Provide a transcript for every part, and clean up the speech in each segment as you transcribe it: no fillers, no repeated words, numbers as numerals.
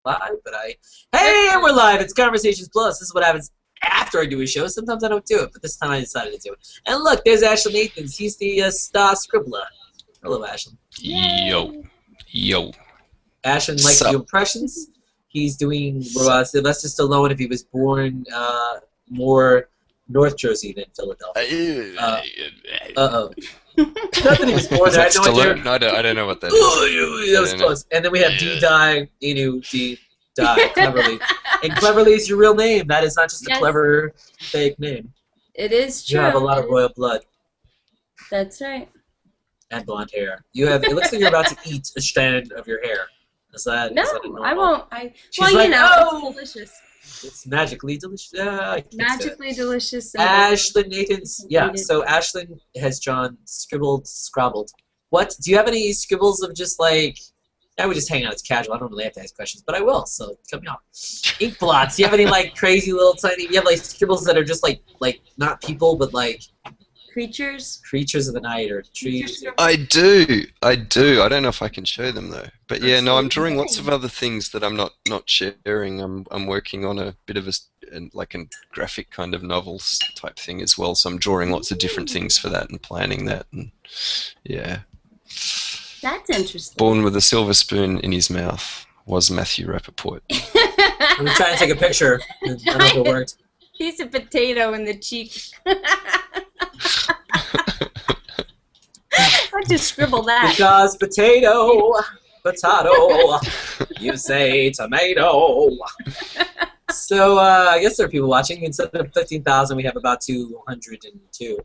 live, but hey, we're live. It's Conversations Plus. This is what happens after I do a show. Sometimes I don't do it, but this time I decided to do it. And look, there's Ashlan Nathens. He's the star scribbler. Hello, Ashlan. Yo. Ashlan likes to do impressions. He's doing Sylvester Stallone if he was born more North Jersey than Philadelphia. Uh-oh. Not that he was born there. I don't know what that is. That was close. And then we have D-Die, D-Die, Cleverly. And Cleverly is your real name. That is not just a clever, fake name. It is true. You have a lot of royal blood. That's right. And blonde hair. You have. It looks like you're about to eat a strand of your hair. Is that? No, is that I won't. She's like, it's delicious. It's magically delicious. Magically delicious. Ashlan Nathens. Yeah, so Ashlan has drawn, scrabbled. What? Do you have any scribbles of just like, I would just hang out, it's casual, I don't really have to ask questions, but I will, so cut me off. Ink blots. Do you have any like crazy little tiny, you have like scribbles that are just like not people, but like creatures? Creatures of the night or trees. I do. I don't know if I can show them though. But yeah, no, I'm drawing lots of other things that I'm not sharing. I'm working on a bit of a graphic kind of novels type thing as well. So I'm drawing lots of different things for that and planning that. And yeah. That's interesting. Born with a silver spoon in his mouth was Matthew Rappaport. I'm gonna try and take a picture. I don't know if it worked. Piece of potato in the cheek. I'll just scribble that. Because potato, you say tomato. So I guess there are people watching. Instead of 15,000, we have about 202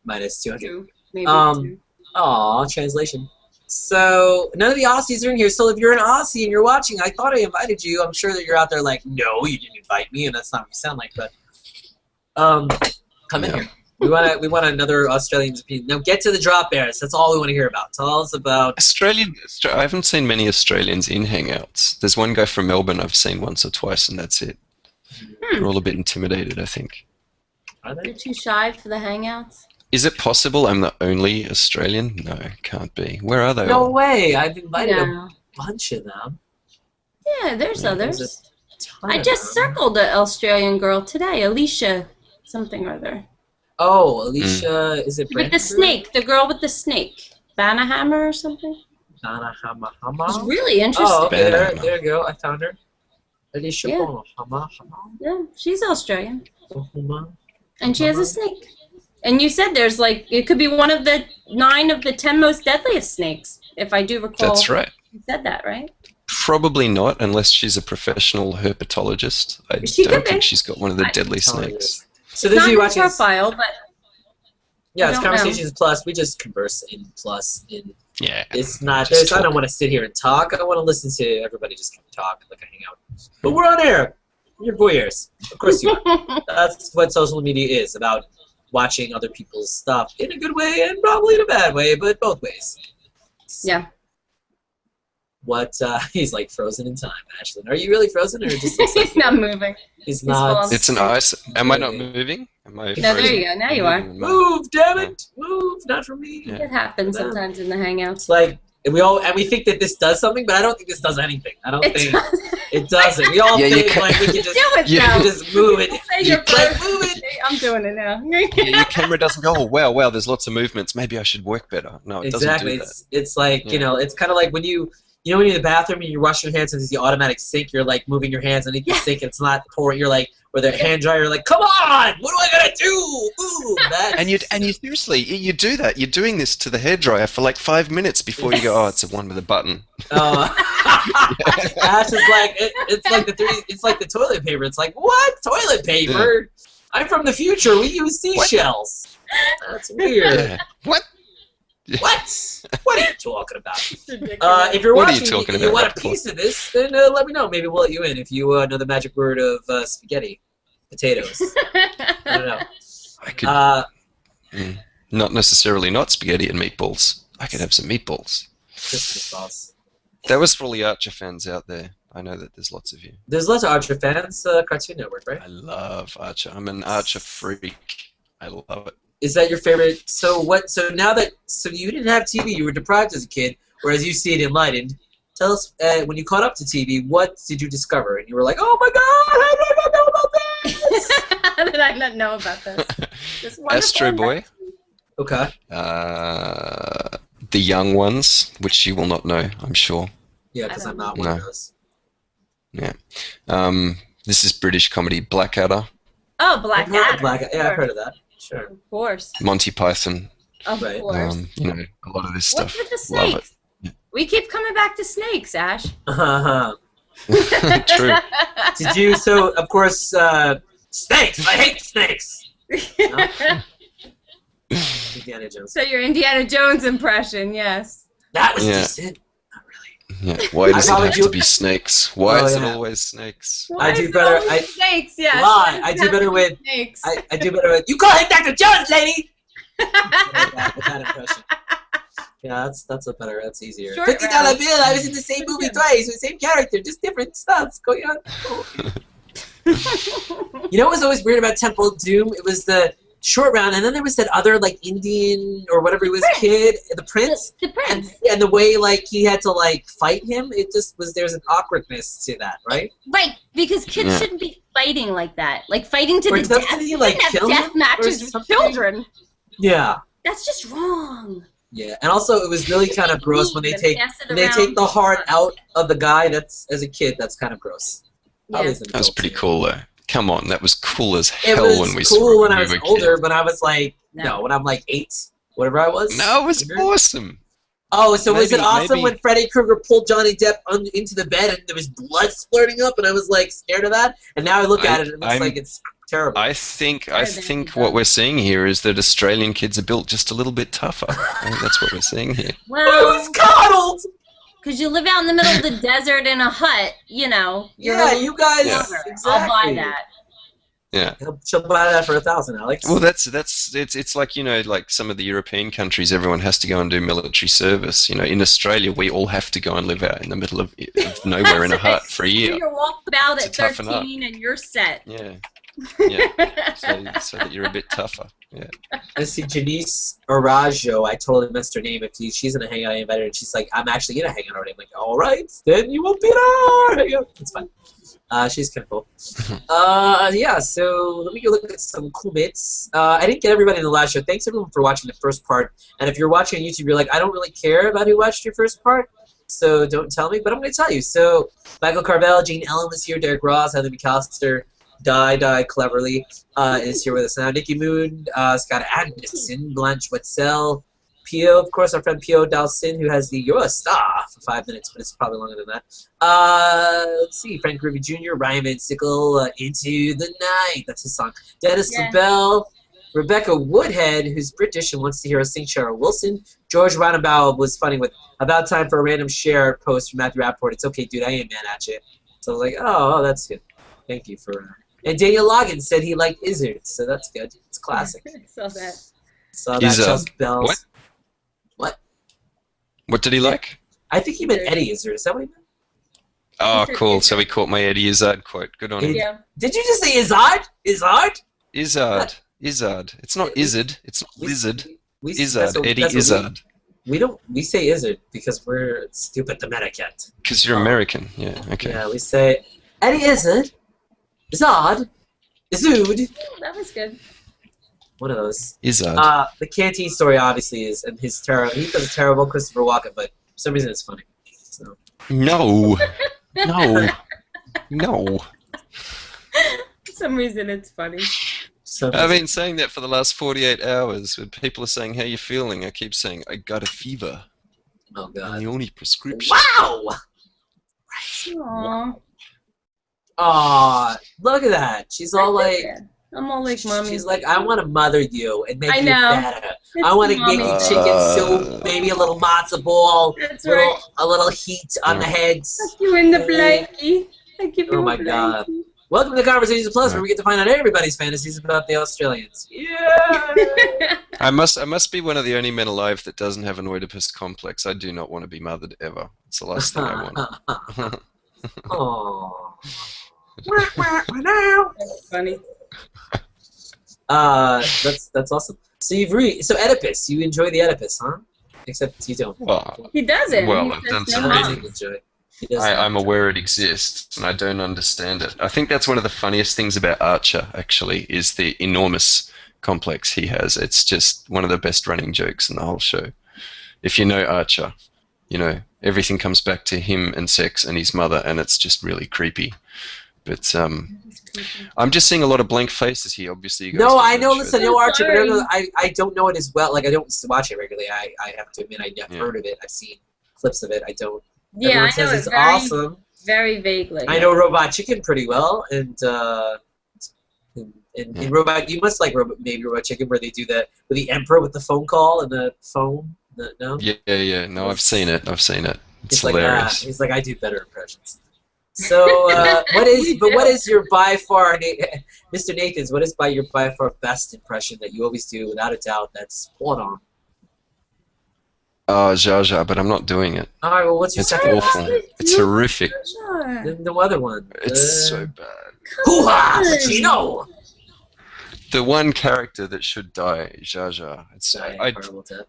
minus 200. Maybe two. Aw, translation. So none of the Aussies are in here. So if you're an Aussie and you're watching, I thought I invited you. I'm sure that you're out there like, no, you didn't invite me, and that's not what you sound like. But come in here. We want another Australian's opinion. Now get to the drop bears. That's all we want to hear about. Tell us about I haven't seen many Australians in Hangouts. There's one guy from Melbourne I've seen once or twice, and that's it. They're all a bit intimidated, I think. Are they? They're too shy for the Hangouts. Is it possible I'm the only Australian? No, it can't be. Where are they? No all? way. I've invited a bunch of them. Yeah, there's others. I just circled an Australian girl today, Alicia something or other. Oh, Alicia, is it with the snake, the girl with the snake. Banahama or something? Banahama. It's really interesting. Oh, okay, there you go. I found her. Alicia Banahama. Yeah, she's Australian. And she has a snake. And you said there's like, it could be one of the 9 of the 10 most deadliest snakes, if I do recall. That's right. You said that, right? Probably not, unless she's a professional herpetologist. I don't think she's got one of the deadly snakes. So this is you watching profile, but yeah, it's Conversations Plus. We just converse in Plus. Yeah, it's not. I don't want to sit here and talk. I want to listen to everybody just talk like a hangout. But we're on air. You're voyeurs, of course you are. That's what social media is about: watching other people's stuff in a good way and probably in a bad way, but both ways. Yeah. What he's like frozen in time, Ashlan. Are you really frozen, or just looks like he's not moving? He's not. It's an ice. Am I not moving? Am I? No, there you go. Now you are. Move, damn it! Move, not for me. Yeah. It happens sometimes in the Hangouts. It's like we think that this does something, but I don't think this does anything. I don't think it doesn't. We all think like we can just just move it. Move it. I'm doing it now. Your camera doesn't go. Oh wow, there's lots of movements. Maybe I should work better. No, it doesn't do that. It's like it's kind of like when when you're in the bathroom and you wash your hands and there's the automatic sink, you're like moving your hands underneath the sink and it's not pouring. You're like, with a hand dryer, you're like, come on, what am I gonna do? Ooh, and you seriously, you do that. You're doing this to the hairdryer for like 5 minutes before you go, oh, it's the one with a button. Ash is like, it's like the toilet paper. It's like, what? Toilet paper? Yeah. I'm from the future. We use seashells. What? That's weird. Yeah. What? What? What are you talking about? If you're watching and you want a piece of this, then let me know. Maybe we'll let you in if you know the magic word of spaghetti, potatoes. I don't know. I could not necessarily not spaghetti and meatballs. I could have some meatballs. Just meatballs. That was for all the Archer fans out there. I know that there's lots of you. There's lots of Archer fans. Cartoon Network, right? I love Archer. I'm an Archer freak. I love it. Is that your favorite? So now that you didn't have TV, you were deprived as a kid, whereas you see it enlightened. tell us when you caught up to TV, what did you discover? And you were like, oh my God, how did I not know about this? How did I not know about this? Astro Boy. Okay. The Young Ones, which you will not know, I'm sure. Yeah, because I'm not one of those. Yeah. This is British comedy. Blackadder. Oh, Blackadder. Yeah, I've heard of that. Sure. Of course. Monty Python. Of course. You know, a lot of this stuff. What's with the Love snakes? it. Yeah. We keep coming back to snakes, Ash. True. Did you? So of course, snakes. I hate snakes. No? Indiana Jones. So your Indiana Jones impression, yes. That was decent. Not really. Yeah. Why does it have to be snakes? Why is it always snakes? Why I do better. Snakes, yes. Lie. I do better with snakes. I do better with. You call him Dr. Jones, lady. With that impression. Yeah, that's a better. That's easier. $50 bill. I was in the same movie twice with the same character, just different stuff going on. You know what was always weird about Temple of Doom? It was the short round, and then there was that other like Indian or whatever he was kid, the prince. The prince. And the way like he had to like fight him, it just was there's an awkwardness to that, right? Right, because kids shouldn't be fighting like that. Like fighting to the death. He like kill death matches with children. Yeah. That's just wrong. Yeah, and also it was really kind of gross when they take the heart out of the guy. That's as a kid, that's kind of gross. Yeah. That was pretty cool though. Come on, that was cool as it hell when we saw it. It was cool when I was older, kids. but I was like, no, when I'm like 8, whatever I was. No, it was awesome. Oh, so was it awesome maybe. when Freddy Krueger pulled Johnny Depp into the bed and there was blood splurting up, and I was like scared of that? And now I look at it and it looks like it's terrible. I think what we're seeing here is that Australian kids are built just a little bit tougher. I think that's what we're seeing here. Well, I was coddled! Because you live out in the middle of the desert in a hut, you know. Yeah, you guys. Yeah. Exactly. I'll buy that. Yeah. She'll buy that for $1,000, Alex. Well, it's like, you know, like some of the European countries, everyone has to go and do military service. You know, in Australia, we all have to go and live out in the middle of nowhere in a hut for a year. You walk about at 13 and you're set. Yeah. Yeah. so that you're a bit tougher. Yeah. I see Janice Arajo. I totally missed her name. She's in a hangout, I invited her, and she's like, I'm actually in a hangout already. I'm like, all right, then you won't be in our hangout. It's fine. She's kind of cool. Yeah, so let me go look at some cool bits. I didn't get everybody in the last show. Thanks, everyone, for watching the first part. And if you're watching on YouTube, you're like, I don't really care about who watched your first part, so don't tell me. But I'm going to tell you. So Michael Carvel, Gene Ellen was here, Derek Ross, Heather McAllister, Die Cleverly is here with us now. Nikki Moon, Scott Anderson, Blanche Wetzel, Pio, of course, our friend Pio Dalsin, who has the You're a Star for 5 minutes, but it's probably longer than that. Let's see, Frank Ruby Jr., Ryan Van Sickle, Into the Night, that's his song. Dennis LaBelle, Rebecca Woodhead, who's British and wants to hear us sing Cheryl Wilson. George Roundabout was funny with About Time for a Random Share post from Matthew Rappaport. It's okay, dude, I ain't mad at you. So I was like, oh, that's good. Thank you for And Daniel Loggins said he liked Izzard, so that's good. It's classic. I saw that. Saw that. Chelsea Bells. What? What? What did he like? I think he meant Eddie Izzard. Is that what he meant? Oh, cool. So he caught my Eddie Izzard quote. Good on him. Yeah. Did you just say Izzard? Izzard? Izzard. Izzard. It's not Izzard. It's not Lizard. Izzard. Eddie Izzard. We say Izzard because we're stupid Dominican. Because you're American. Yeah, okay. Yeah, we say Eddie Izzard. Izzard. Izzard. That was good. One of those. Izzard. The canteen story obviously is, and his he does a terrible Christopher Walken, but for some reason it's funny. So. No. No. No. For some reason it's funny. I've been saying that for the last 48 hours. When people are saying, how you feeling? I keep saying, I got a fever. Oh, God. And the only prescription. Wow! Aww. Aw, look at that. She's all like... I'm all like, Mommy. She's like, I want to mother you and make you better. It's I want to Mommy. give you chicken soup, maybe a little matzo ball, That's right. a little heat on the heads. Tuck you in the blankie. I give you Oh, my God. Welcome to Conversations Plus, where we get to find out everybody's fantasies about the Australians. Yeah! I must be one of the only men alive that doesn't have an Oedipus complex. I do not want to be mothered ever. It's the last thing I want. Aww. That's funny. That's awesome. So so Oedipus, you enjoy the Oedipus, huh? Except you don't. Well, He doesn't. Well, He I've says done no some mom. reading. I'm I'm aware it exists, and I don't understand it. I think that's one of the funniest things about Archer, actually, is the enormous complex he has. It's just one of the best running jokes in the whole show. If you know Archer, you know, everything comes back to him and sex and his mother, and it's just really creepy. But I'm just seeing a lot of blank faces here. Obviously, you guys No, don't I know. the Listen, show. no Archer, but I Sorry. don't know. I don't know it as well. Like I don't watch it regularly. I have to admit I've heard of it. I've seen clips of it. I don't. Yeah, Everyone I know says it it's very, awesome. very vaguely. I know Robot Chicken pretty well, and Robot, you must like Robot Chicken, where they do that with the Emperor with the phone call and the phone. No. Yeah. No, I've seen it. It's Like, hilarious. he's like, I do better impressions. So, what is your by far, Mr. Nathens? What is your by far best impression that you always do, without a doubt? That's hold on. Oh, Jar Jar, but I'm not doing it. All right. Well, what's your It's second? awful. It's horrific. Sure. The other one. It's so bad. Hoo-ha, Pacino! The one character that should die, Jar Jar.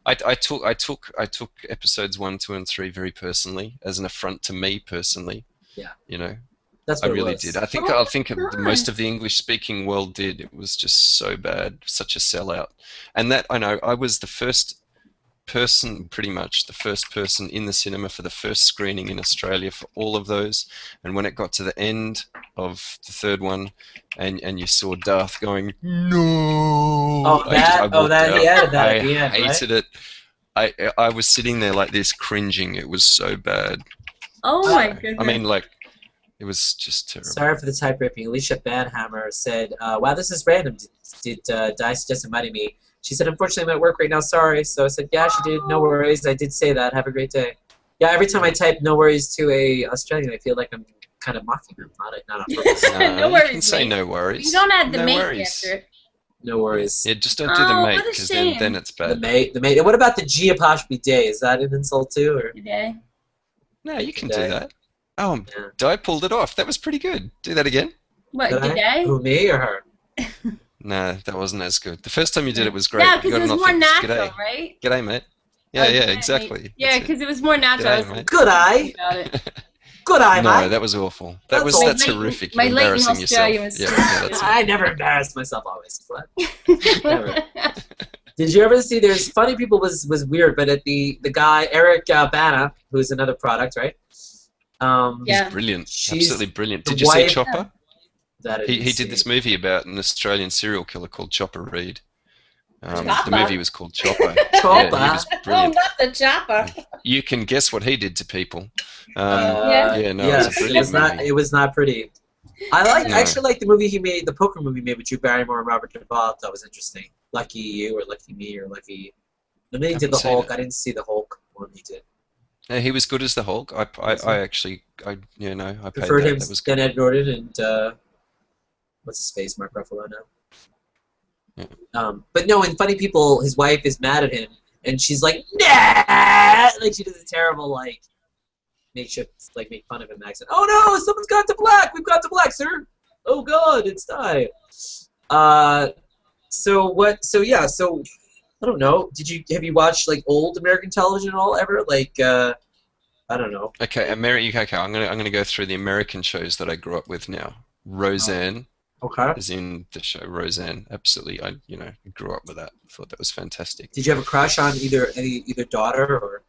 I took episodes 1, 2, and 3 very personally, as an affront to me personally. Yeah. You know, That's I what really it was. did. I think most of the English-speaking world did. It was just so bad, such a sellout. And that I know, I was the first person, pretty much the first person in the cinema for the first screening in Australia for all of those. And when it got to the end of the third one, and you saw Darth going, no. He added that at the end, I hated it. I was sitting there like this, cringing. It was so bad. Oh my goodness. I mean, like, it was just terrible. Sorry for the type ripping. Alicia Banhammer said, wow, this is random. Did Di suggest inviting me? She said, unfortunately, I'm at work right now. Sorry. So I said, yeah, she did. No worries. I did say that. Have a great day. Yeah, every time I type no worries to a Australian, I feel like I'm kind of mocking them. Not on purpose. No worries, You can say mate. no worries. You don't add the No mate worries. after it. No worries. Yeah, just don't do the Oh, mate, what a because shame. then it's The bad. mate. What about the G apostrophe day? Is that an insult too? Or? Today. No, you can Good do day. that. Oh, Yeah. Di pulled it off. That was pretty good. Do that again. What, Did I? today? Who, me or her? No, that wasn't as good. The first time you did it was great. Yeah, You because got it was an more authentic natural, G'day. right? G'day, mate. Yeah, Oh, g'day, exactly. mate. Yeah, That's it. because it was more natural. I was G'day, like, mate. Good eye. about it. Good eye, No, mate. that was awful. That's That's all. horrific. My You're latent embarrassing yourself. Australian was Yeah, that's it. I never embarrassed myself always. But never. Did you ever see? There's Funny People was weird, but at the guy Eric Bana, who's another product, right? Yeah. He's brilliant. She's Absolutely brilliant. the Did you see wife- Chopper? That I He didn't did see. this movie about an Australian serial killer called Chopper Reed. The Chopper? movie was called Chopper. Chopper? Yeah, he was Oh, brilliant. not the chopper. You can guess what he did to people. Yeah. Yeah, no, yes, it's a brilliant movie. It was not pretty. I No. actually like the movie he made, the poker movie he made with Drew Barrymore and Robert Duvall. That was interesting. Lucky You or Lucky Me or Lucky. And then he did Haven't the seen Hulk. it. I didn't see the Hulk one he did. Yeah, he was good as the Hulk. I paid Preferred that. him That was than good. Ed Norton and what's his face, Mark Ruffalo now. Yeah. But no, in Funny People, his wife is mad at him, and she's like, nah! Like, she does a terrible, like, make fun of him accent. Oh no, someone's gone to black! We've gone to black, sir! Oh god, it's Di. So, I don't know. Have you watched, like, old American television at all, ever? Like, I don't know. Okay, okay. I'm gonna go through the American shows that I grew up with now. Roseanne Okay. is in the show Roseanne. Absolutely, I grew up with that. Thought that was fantastic. Did you have a crush on either daughter or?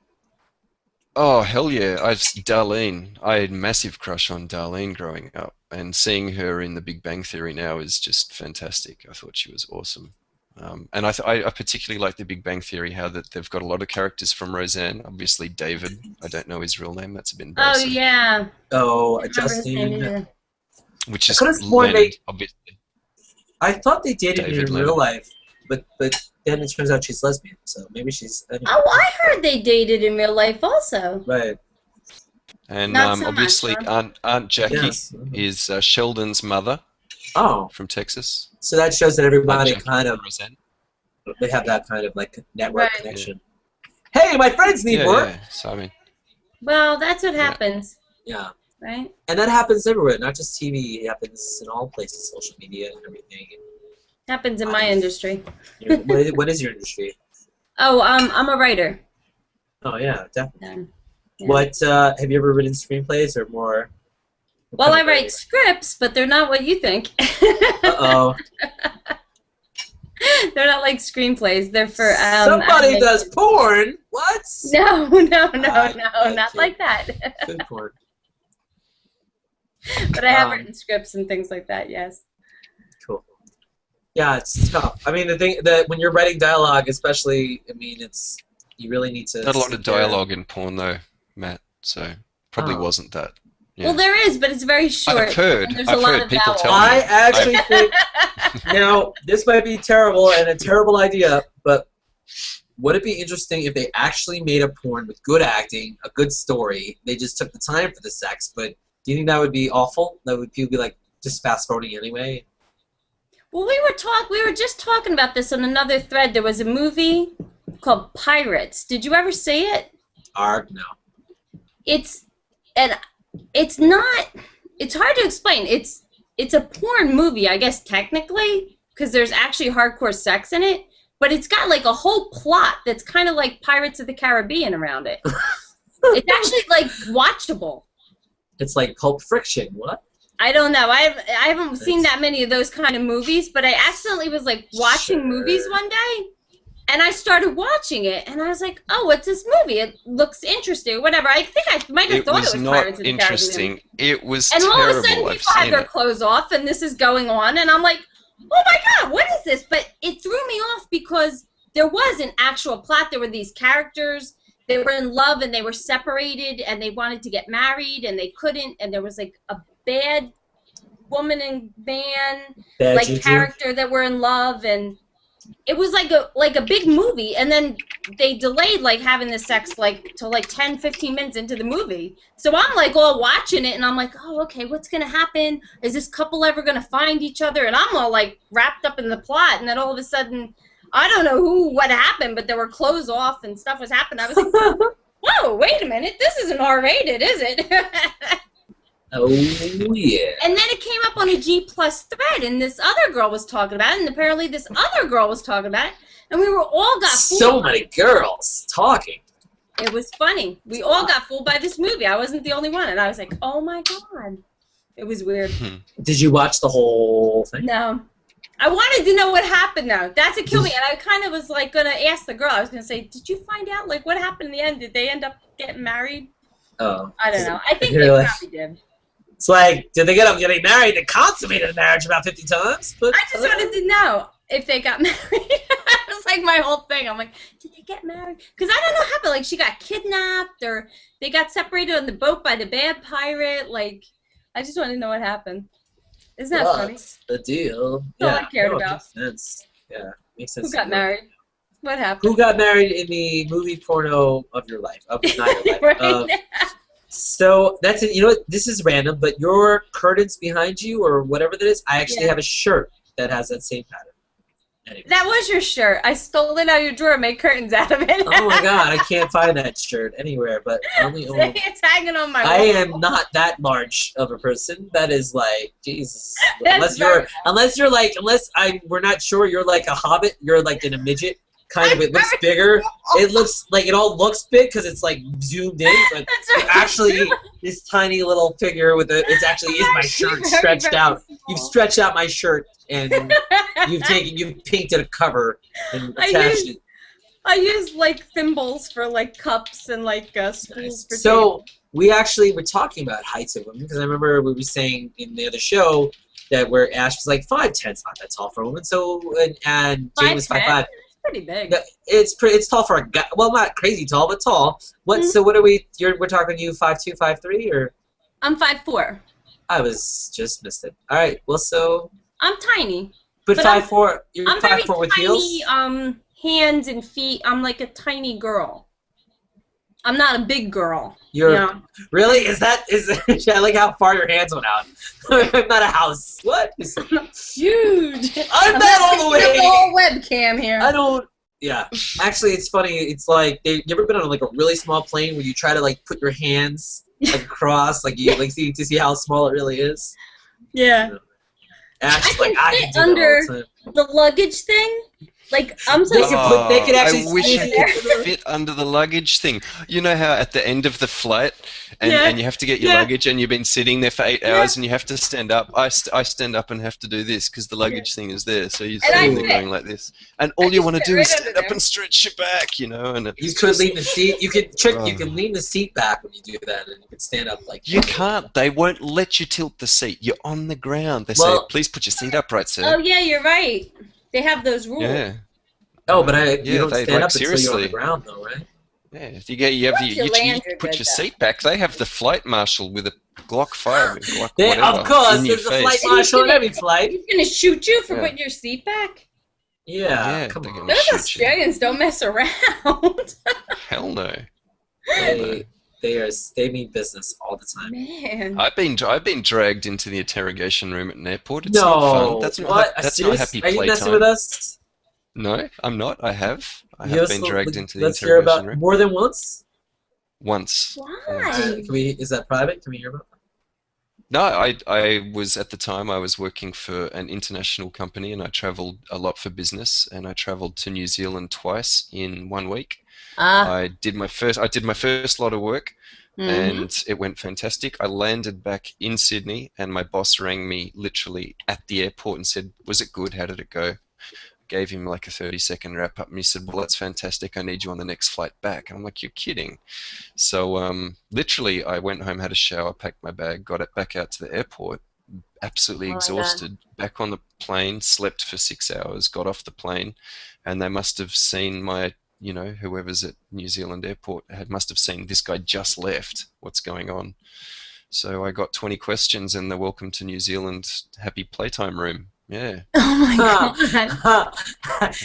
Oh hell yeah! Darlene. I had a massive crush on Darlene growing up, and seeing her in The Big Bang Theory now is just fantastic. I thought she was awesome. And I particularly like The Big Bang Theory, how that they've got a lot of characters from Roseanne. Obviously David. I don't know his real name. That's a bit Oh, embarrassing. yeah. Oh, I remember his name Justin. either. Which is I could've sworn Leonard, obviously. I thought they dated David in Leonard. real life, but then it turns out she's lesbian. So maybe she's. Anyway. Oh, I heard they dated in real life also. Right. And Not so much, obviously huh? Aunt Jackie Yes. is Sheldon's mother Oh, from Texas. so that shows that Aunt everybody Jackie kind of from Roseanne. they have that kind of like network Right. connection. Hey, my friends need Yeah, work. yeah. So I mean, Well, that's what Yeah. happens, Yeah, right? and that happens everywhere, not just TV. It happens in all places, social media and everything. Happens in my industry. What is your industry? Oh, I'm a writer. Oh yeah, definitely. Yeah. What have you ever written screenplays or more? Well, I write scripts, but they're not what you think. Uh-oh. They're not like screenplays. They're for somebody does porn. What? No, not like that. Good porn. But I have written scripts and things like that. Yes. Cool. Yeah, it's tough. I mean, the thing that when you're writing dialogue, especially, I mean, it's you really need to. Not a lot of dialogue in porn, though, Matt. So probably wasn't that. Yeah. Well, there is, but it's very short. I've heard. There's I've a lot heard of people vowels. tell me. I actually think now this might be terrible and a terrible idea, but would it be interesting if they actually made a porn with good acting, a good story? They just took the time for the sex, but do you think that would be awful? That would people be like just fast forwarding anyway? Well, we were just talking about this on another thread. There was a movie called Pirates. Did you ever see it? No. It's not. It's hard to explain. It's a porn movie, I guess technically, because there's actually hardcore sex in it. But it's got like a whole plot that's kind of like Pirates of the Caribbean around it. It's actually like watchable. It's like Pulp Friction. What? I don't know. I haven't seen that many of those kind of movies, but I accidentally was like watching movies one day, and I started watching it, and I was like, "Oh, what's this movie? It looks interesting, whatever." I think I might have thought it was Pirates of the interesting. Caribbean. It was and terrible. all of a sudden, people have their clothes off, and this is going on, and I'm like, "Oh my God, what is this?" But it threw me off because there was an actual plot. There were these characters. They were in love, and they were separated, and they wanted to get married, and they couldn't, and there was like a bad woman and man character that were in love, and it was like a big movie, and then they delayed like having the sex like till like 10-15 minutes into the movie. So I'm like all watching it, and I'm like, oh, okay, what's gonna happen? Is this couple ever gonna find each other? And I'm all like wrapped up in the plot, and then all of a sudden, I don't know what happened, but there were clothes off and stuff was happening. I was like, whoa, wait a minute, this isn't R-rated, is it? Oh, yeah. And then it came up on a G+ thread, and this other girl was talking about it, and apparently this other girl was talking about it, and we were all got fooled. So many girls talking. It was funny. We all got fooled by this movie. I wasn't the only one, and I was like, oh my God. It was weird. Did you watch the whole thing? No. I wanted to know what happened, though. That's what killed me, and I kind of was like going to ask the girl. I was going to say, did you find out like what happened in the end? Did they end up getting married? Oh. I don't know. I think they probably did. It's like, did they get up getting married and consummated the marriage about 50 times? But I just wanted to know if they got married. That was like my whole thing. I'm like, did they get married? Because I don't know what happened. Like, she got kidnapped, or they got separated on the boat by the bad pirate. Like, I just wanted to know what happened. Isn't that funny? What's the deal? That's all I cared about. Makes sense. Yeah, makes sense. Who got married? What happened? Who got married in the movie porno of your life? Of not your life. Right. So that's it. You know what? This is random, but your curtains behind you, or whatever that is, I actually have a shirt that has that same pattern. Anyway. That was your shirt. I stole it out of your drawer and made curtains out of it. Oh my God, I can't find that shirt anywhere, but I only own. It's hanging on my wall. I am not that large of a person. That is like Jesus. Unless we're not sure you're like a hobbit. You're like in a midget. Kind of, it looks bigger. It looks like it all looks big because it's like zoomed in, but actually this tiny little figure with it actually is my shirt stretched out. You've stretched out my shirt and you've painted a cover and attached it. I use like thimbles for like cups and like spools for So we actually were talking about heights of women because I remember we were saying in the other show that where Ash was like 5'10", it's not that tall for a woman. So and Jane was 5'5". Pretty big. It's tall for a guy. Well, not crazy tall, but tall. What? So what are we? We're talking you 5'2", 5'3", or? I'm 5'4". I was just missed it. All right. Well, so. I'm tiny. But 5'4". You're I'm 5'4" with tiny, heels. Hands and feet. I'm like a tiny girl. I'm not a big girl. Really? I like how far your hands went out. I'm not a house. What? Huge. I'm not all the way. The whole webcam here. I don't. Yeah. Actually, it's funny. It's like you ever been on like a really small plane where you try to like put your hands like across, like you like to see how small it really is. Yeah. Actually, I can fit under the luggage thing, Like, I'm so They could actually I wish I sneak could fit under the luggage thing. You know how at the end of the flight, and you have to get your luggage, and you've been sitting there for 8 hours, and you have to stand up. I stand up and have to do this because the luggage thing is there. So you're standing there going like this, and all you want to do is stand up and stretch your back, you know. And you could lean the seat. You could You can lean the seat back when you do that, and you can stand up like. You can't. They won't let you tilt the seat. You're on the ground. They say, "Please put your seat upright, sir." Oh yeah, you're right. They have those rules. Yeah. Oh, but you don't stand up seriously. until you're on the ground, though, right? Yeah, you put your seat back. They have the flight marshal with a Glock 5, Glock whatever, of course, in your there's a face. flight marshal on every flight. He's gonna shoot you for putting your seat back. Yeah, come on. Those Australians don't mess around. Hell no. They mean business all the time. Man, I've been dragged into the interrogation room at an airport. It's No, not fun. That's not happy Are you playtime. messing with us? No, I'm not. I have been dragged into the Let's hear interrogation about room more than once. once. why? Is that private? Can we hear about that? No, I was at the time I was working for an international company, and I travelled a lot for business, and I travelled to New Zealand twice in 1 week. I did my first lot of work, and it went fantastic. I landed back in Sydney, and my boss rang me literally at the airport and said, "Was it good? How did it go?" Gave him like a 30-second wrap up, and he said, "Well, that's fantastic. I need you on the next flight back." And I'm like, "You're kidding?" So literally, I went home, had a shower, packed my bag, got it back out to the airport, absolutely exhausted. Back on the plane, slept for 6 hours, got off the plane, and they must have seen my, whoever's at New Zealand airport must have seen this guy just left. What's going on? So I got 20 questions in the Welcome to New Zealand Happy Playtime room. Yeah. Oh my god.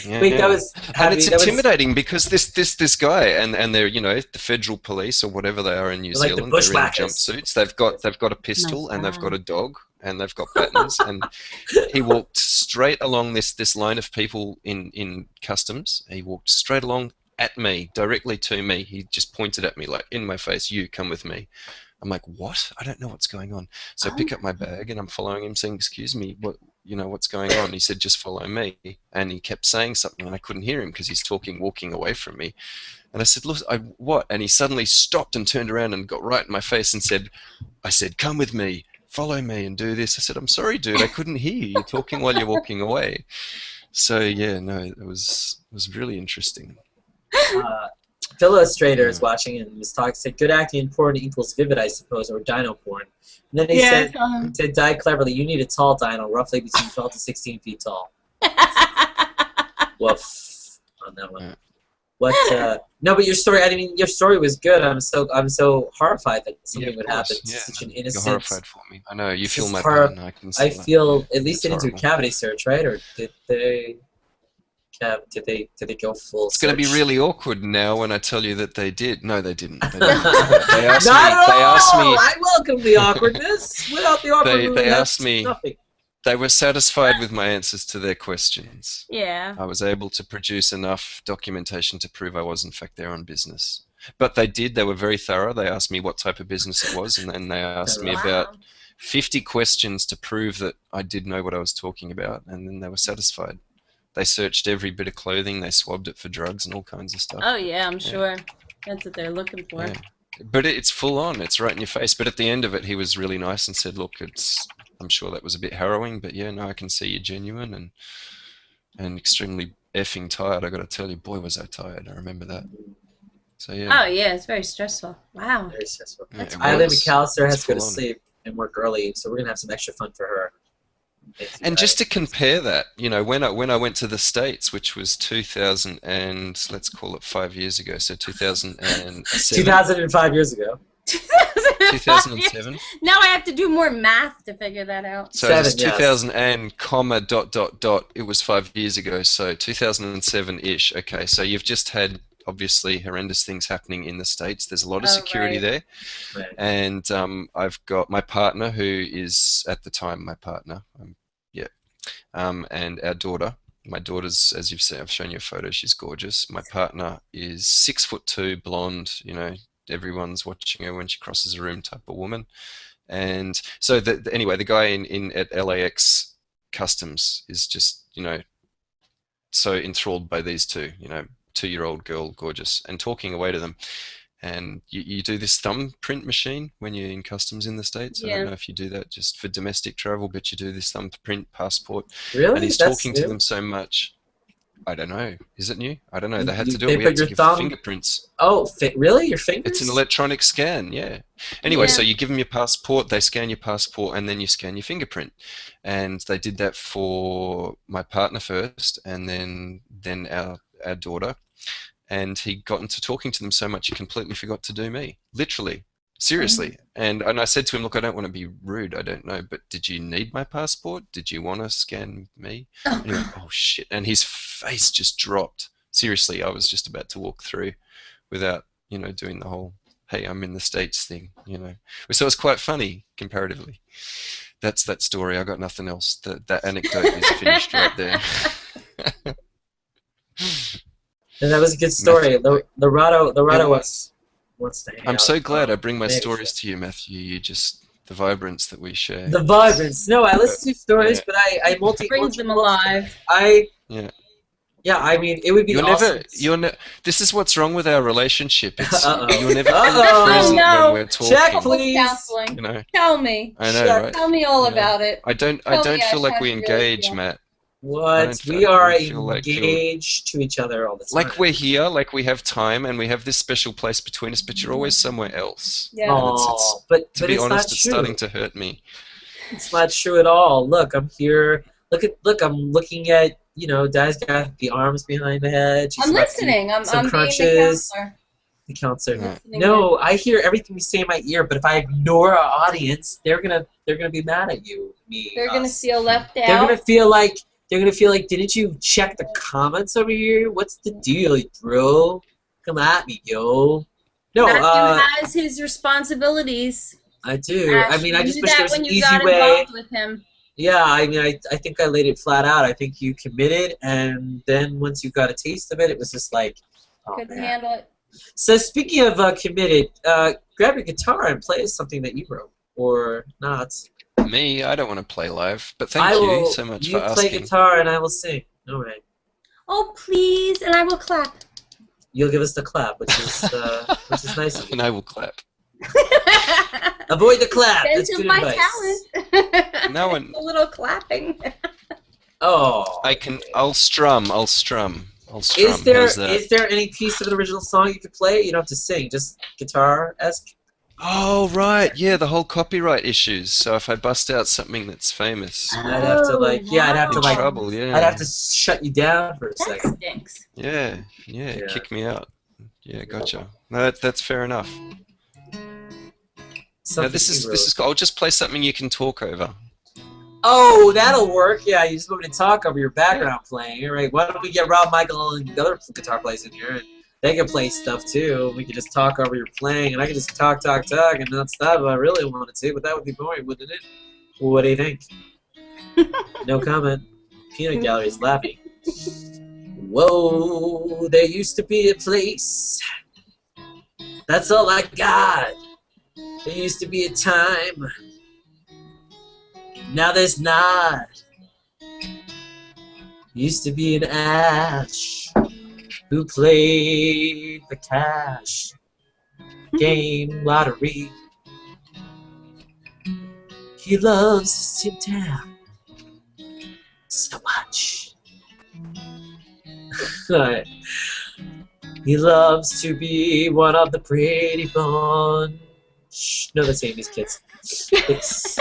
Wait, that was. And it's intimidating because this guy and they're the federal police or whatever they are in New Zealand. They're in jumpsuits. They've got a pistol and they've got a dog and they've got buttons. And he walked straight along this line of people in customs. He walked straight along at me, directly to me. He just pointed at me like in my face. "You come with me." I'm like, "What? I don't know what's going on." So I pick up my bag and I'm following him, saying, "Excuse me, what's going on?" He said, "Just follow me." And he kept saying something and I couldn't hear him because he's walking away from me. And I said, "Look, what?" And he suddenly stopped and turned around and got right in my face and said, "Come with me, follow me and do this." I said, "I'm sorry, dude, I couldn't hear you. You're talking while you're walking away." So yeah, no, it was really interesting. Phil Illustrator is watching and was said, "Good acting in porn equals vivid, I suppose, or dino porn." And then he said, "To die cleverly, you need a tall dino, roughly between 12 to 16 feet tall." Woof on that one. No, but your story. I mean, your story was good. I'm so horrified that something would happen to such an innocent. You're horrified for me. I know you feel my pain. I feel at least they didn't do a cavity search, right? Or did they? Did they go full? It's going to be really awkward now when I tell you that they did. No, they didn't. They asked me. I welcome the awkwardness. Without the awkwardness, they asked me. Nothing. They were satisfied with my answers to their questions. Yeah. I was able to produce enough documentation to prove I was in fact there on business. But they did. They were very thorough. They asked me what type of business it was, and then they asked me about 50 questions to prove that I did know what I was talking about, and then they were satisfied. They searched every bit of clothing. They swabbed it for drugs and all kinds of stuff. Oh yeah, I'm sure. That's what they're looking for. Yeah. But it's full on. It's right in your face. But at the end of it, he was really nice and said, "Look, I'm sure that was a bit harrowing, but yeah, no, I can see you're genuine and extremely effing tired. I got to tell you, boy, was I tired. I remember that." So yeah. Oh yeah, it's very stressful. Wow. Very stressful. Yeah, Eileen McAllister has to go to sleep and work early, so we're gonna have some extra fun for her. And just to compare that, when I went to the States, which was 2000 and let's call it 5 years ago, so 2007. 2005 years ago. 2007. Now I have to do more math to figure that out. So it was 2000 and comma ... It was 5 years ago, so 2007-ish. Okay, so you've just had obviously horrendous things happening in the States. There's a lot of security there. Right. And I've got my partner, who is at the time my partner, and our daughter. My daughter's, as you've seen, I've shown you a photo, she's gorgeous. My partner is 6'2", blonde, everyone's watching her when she crosses a room type of woman. And so anyway, the guy in at LAX Customs is just, so enthralled by these two, 2-year-old girl, gorgeous, and talking away to them. And you do this thumbprint machine when you're in customs in the States. Yeah. I don't know if you do that just for domestic travel, but you do this thumbprint passport. Really? And he's That's talking new? to them so much. I don't know. Is it new? I don't know. They had to do They it. We put had to your give thumb- fingerprints. Oh, really? Your fingers? It's an electronic scan, yeah. Anyway, Yeah. so you give them your passport, they scan your passport, and then you scan your fingerprint. And they did that for my partner first, and then our daughter. And he got into talking to them so much he completely forgot to do me. Literally. Seriously. And I said to him, look, I don't want to be rude, I don't know, but did you need my passport? Did you want to scan me? And he went, oh shit. And his face just dropped. Seriously, I was just about to walk through without, doing the whole, hey, I'm in the States thing, So it's quite funny, comparatively. That's that story. I got nothing else. That anecdote is finished right there. And that was a good story. Lorado wants to hang I'm out. so glad I bring my Maybe. stories to you, Matthew. The vibrance that we share. The vibrance. No, I listen to stories, Yeah. but I Brings them alive. Yeah, I mean, it would be awesome. This is what's wrong with our relationship. Uh-oh. You're never Uh-oh. present No. when we're talking. Check, Couples please. counseling. Tell me. I know, Check. right? Tell me all Yeah. about it. I don't Tell me feel like we how to really engage, feel. Matt. I What? don't We are feel like engaged to each other all the time. Like we're here, like we have time, and we have this special place between us, but you're always somewhere else. Yeah. Oh, but To be it's honest, not it's true. starting to hurt me. It's not true at all. Look, I'm here. Look, I'm looking at, Dad's got the arms behind the head. She's I'm got listening. I'm some being the crunches. counselor. The counselor. Yeah. Listening No, I hear everything you say in my ear, but if I ignore our audience, they're gonna be mad at you. They're gonna us. feel left They're out. gonna feel like didn't you check the comments over here? What's the deal, bro? Come at me, yo. No, Matthew has his responsibilities. I do. Ash, I mean, I you just knew wish that there was when an you easy got way. involved with him. Yeah, I mean, I think I laid it flat out. I think you committed, and then once you got a taste of it, it was just like, oh, Couldn't man. handle it. So speaking of committed, grab your guitar and play something that you wrote, or not. Me, I don't want to play live, but thank I will, you so much you for play asking. guitar and I will sing. All right. Oh please, and I will clap. You'll give us the clap, which is nice of you. And I will clap. Avoid the clap. That's Sense good of my advice. talent. No one. A little clapping. Oh. I'll strum. How's Is that? there any piece of an original song you could play? You don't have to sing, just guitar-esque. Oh, right. Yeah, the whole copyright issues. So if I bust out something that's famous, I'd have to I'd have to in trouble, yeah. I'd have to shut you down for a That second. stinks. Yeah, kick me out. Yeah, gotcha. No, that's fair enough. Now, Something this you wrote. is. I'll just play something you can talk over. Oh, that'll work. Yeah, you just want me to talk over your background playing. All right, why don't we get Rob Michael and the other guitar players in here, and they can play stuff too. We can just talk over your playing, and I can just talk, and not stop if I really wanted to, but that would be boring, wouldn't it? What do you think? No comment. Peanut Gallery's laughing. Whoa, there used to be a place. That's all I got. There used to be a time. Now there's not. Used to be an Ash who played the cash game lottery. He loves to sit down so much. He loves to be one of the Brady Bunch. No, that's Amy's kids. It's...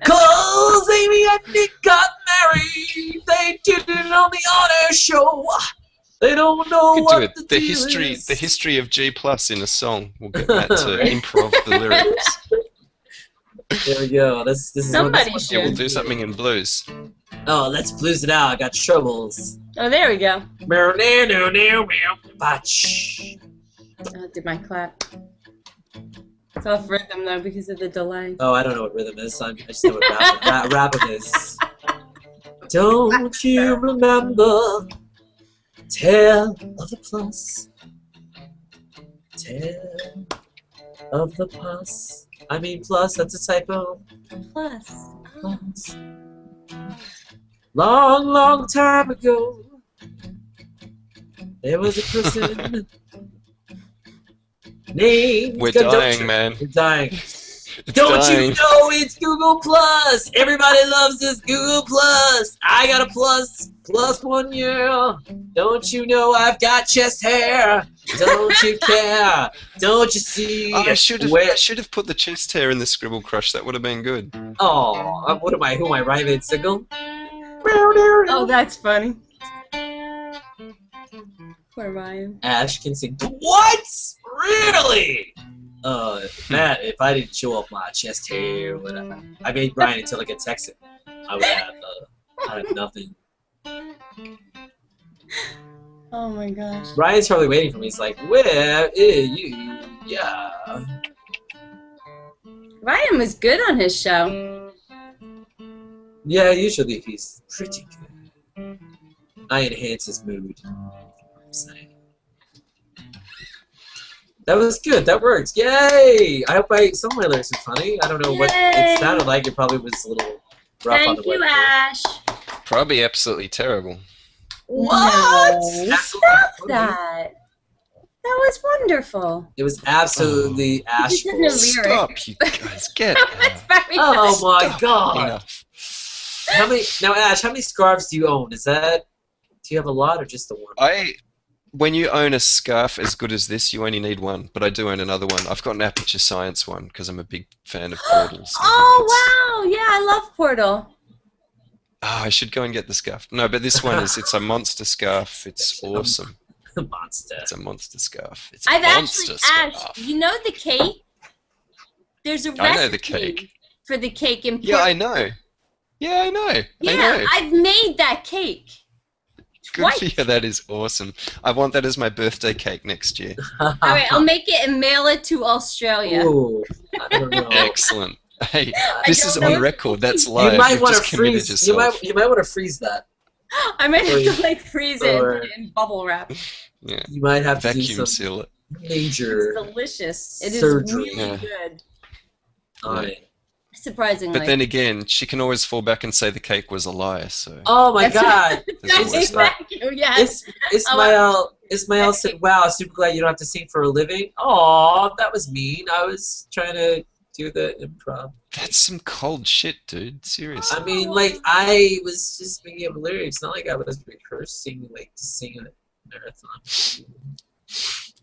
Cause Amy and Nick got married. They did it on the honor show. They don't know We what could do the it. deal is. The history of G+ in a song. We'll get Matt to improv the lyrics. There we go. This is Somebody what Yeah, we'll should. do something in blues. Oh, let's blues it out. I got troubles. Oh, there we go. Batch. Oh, did my clap. It's off rhythm though because of the delay. Oh, I don't know what rhythm is. I just know what rapping is. Don't you remember? Tale of the plus. Tale of the plus. I mean plus, that's a typo. Plus. Plus. Long, long time ago, there was a person named... We're dying, man. We're dying. It's Don't dying. you know it's Google Plus? Everybody loves this Google Plus. I got a plus 1 year. Don't you know I've got chest hair? Don't you care? Don't you see? Oh, I should have put the chest hair in the Scribble Crush. That would have been good. Oh, what am I? Who am I? Ryan Single? Oh, that's funny. Poor Ryan. Ash can sing. What? Really? Matt, if I didn't show off my chest hair, I made Ryan into like a Texan. I would have nothing. Oh my gosh. Ryan's probably waiting for me. He's like, where is you? Yeah. Ryan was good on his show. Yeah, usually he's pretty good. I enhance his mood. I'm saying. That was good. That worked. Yay! I hope some of my lyrics are funny. I don't know what it sounded like. It probably was a little rough on the Thank you, webcam. Ash. Probably absolutely terrible. What? No, stop that. That was wonderful. It was absolutely ashful. No Stop, you guys. Get That's out. very Oh nice. my Stop. god! Enough. Now, Ash, how many scarves do you own? Do you have a lot or just the one? When you own a scarf as good as this, you only need one. But I do own another one. I've got an Aperture Science one because I'm a big fan of portals. Oh wow! Yeah, I love Portal. Oh, I should go and get the scarf. No, but this one it's a monster scarf. It's awesome. Monster. It's a monster scarf. It's I've monster actually, scarf. Ash, you know the cake? There's a recipe I know the cake. for the cake in Portal. Yeah, I know. Yeah, I know. Yeah, I know. I've made that cake. Good for you. That is awesome. I want that as my birthday cake next year. All right, I'll make it and mail it to Australia. Ooh, I don't know. Excellent. Hey, I this don't is know. on record. That's live. You might You've want just to committed freeze. You yourself. might want to freeze that. I might have to like freeze it Or- and put it in bubble wrap. Yeah. You might have to do Vacuum some seal it. major It's delicious. It is surgery. really Yeah. good. on it. Surprisingly. But then again, she can always fall back and say the cake was a lie. So Oh my That's god! There's always that. Thank you. Yes. Ismael said, "Wow, super glad you don't have to sing for a living." Aw, that was mean. I was trying to do the improv. That's some cold shit, dude. Seriously. I mean, like, I was just making up lyrics. Not like I was rehearsing, like, to sing a marathon.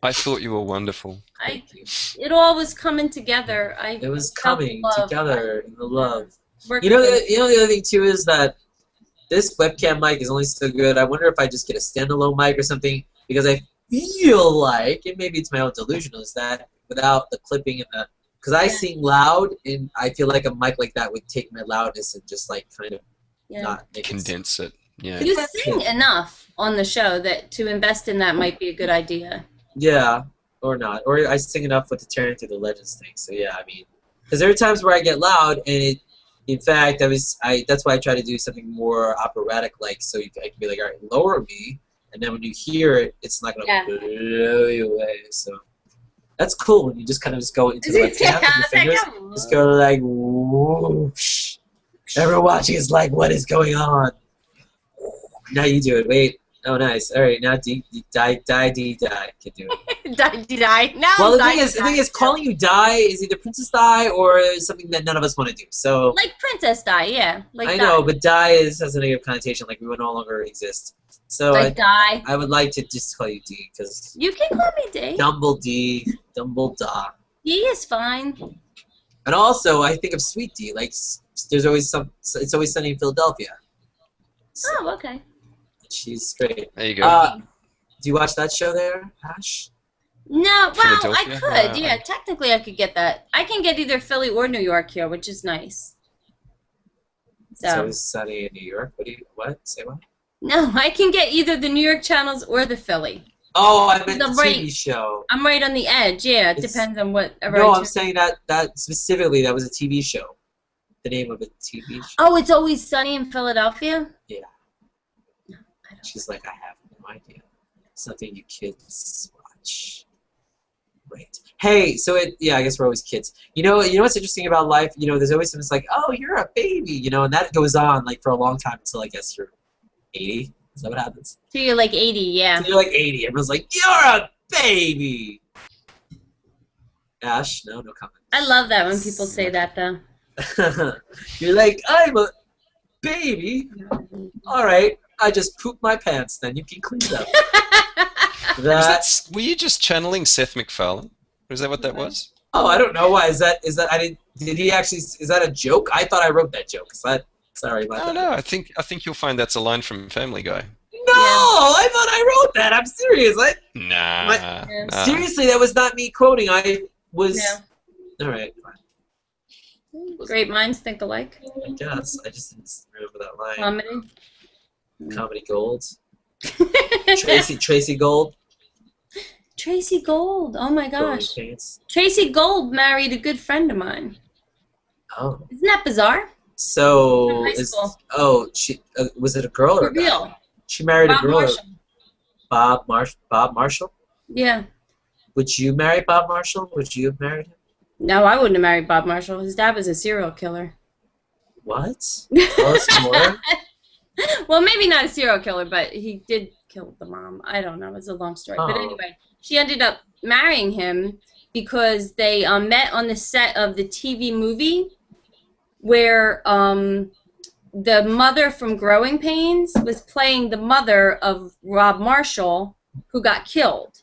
I thought you were wonderful. Thank you. It all was coming together. It was felt coming love. together in the love. Working You know, with- the other thing too is that this webcam mic is only so good. I wonder if I just get a standalone mic or something, because I feel like, and maybe it's my own delusion, is that without the clipping and the, because I sing loud, and I feel like a mic like that would take my loudness and just like kind of yeah. not make it. Condense it. Yeah. You sing enough on the show that to invest in that might be a good idea. Yeah, or not, or I sing enough with the Tearing Through the Legends thing. So yeah, I mean, because there are times where I get loud, and it. In fact, that's why I try to do something more operatic-like, so I can be like, all right, lower me, and then when you hear it, it's not going to blow you away. So that's cool when you just kind of just go into the webcam with your fingers, just go like, whoosh. Everyone watching is like, what is going on? Now you do it. Wait. Oh, nice. All right, now die. Can do it. Die. Now Well, die, the thing is, calling you die is either Princess Die or something that none of us want to do. So like Princess Die, yeah. Like I Die. know, but die has a negative connotation, like we would no longer exist. So Like Die. I would like to just call you D, because You can call me D. Dumble D, Dumble Da. D is fine. And also, I think of Sweet D, like there's always It's Always Sunny in Philadelphia. So, Oh, okay. she's great. There you go. Do you watch that show there, Ash? No, well, I Philadelphia? could. Yeah, technically I could get that. I can get either Philly or New York here, which is nice. It's So Always Sunny in New York. What? Say what? no, I can get either the New York channels or the Philly. Oh, I meant The the right- TV show. I'm right on the edge. Yeah, it It's- depends on whatever. No, I I'm choose. saying that specifically, that was a TV show. The name of a TV show. Oh, It's Always Sunny in Philadelphia? Yeah. No, I don't. She's like, I have no idea. Something you kids watch. Great. Hey, so I guess we're always kids. You know what's interesting about life? There's always something that's like, oh, you're a baby, and that goes on like for a long time until I guess you're 80. Is that what happens? So you're like 80, yeah. So you're like 80. Everyone's like, you're a baby. Ash, no comment. I love that when people say that, though. You're like, I'm a baby. All right, I just pooped my pants. Then you can clean it up. Were you just channeling Seth MacFarlane? Was that what that was? Oh, I don't know. Why is that? Did he actually? Is that a joke? I thought I wrote that joke. Sorry about that. No. I think you'll find that's a line from Family Guy. No, I thought I wrote that. I'm serious. Nah. Seriously, that was not me quoting. I was. Yeah. All right. Fine. Great minds think alike. I guess I just didn't remember that line. Comedy gold. Tracy Gold. Tracy Gold. Oh my gosh. Tracy Gold married a good friend of mine. Oh. Isn't that bizarre? So she was it a girl or a guy? She married a girl. Bob Marshall? Yeah. Would you marry Bob Marshall? Would you have married him? No, I wouldn't have married Bob Marshall. His dad was a serial killer. What? Tell us more. Well, maybe not a serial killer, but he did kill the mom. I don't know. It's a long story. But anyway, she ended up marrying him because they met on the set of the TV movie where the mother from Growing Pains was playing the mother of Rob Marshall, who got killed.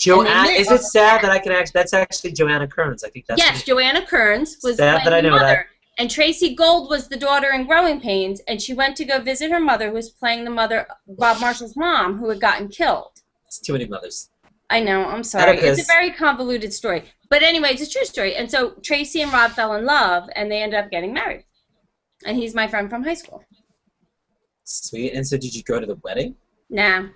Is it sad that I can actually? That's actually Joanna Kearns. I think that's. Yes, Joanna Kearns was playing the mother. And Tracy Gold was the daughter in Growing Pains, and she went to go visit her mother, who was playing the mother, Bob Marshall's mom, who had gotten killed. It's too many mothers. I know, I'm sorry. It's a very convoluted story. But anyway, it's a true story. And so Tracy and Rob fell in love, and they ended up getting married. And he's my friend from high school. Sweet. And so did you go to the wedding? Nah.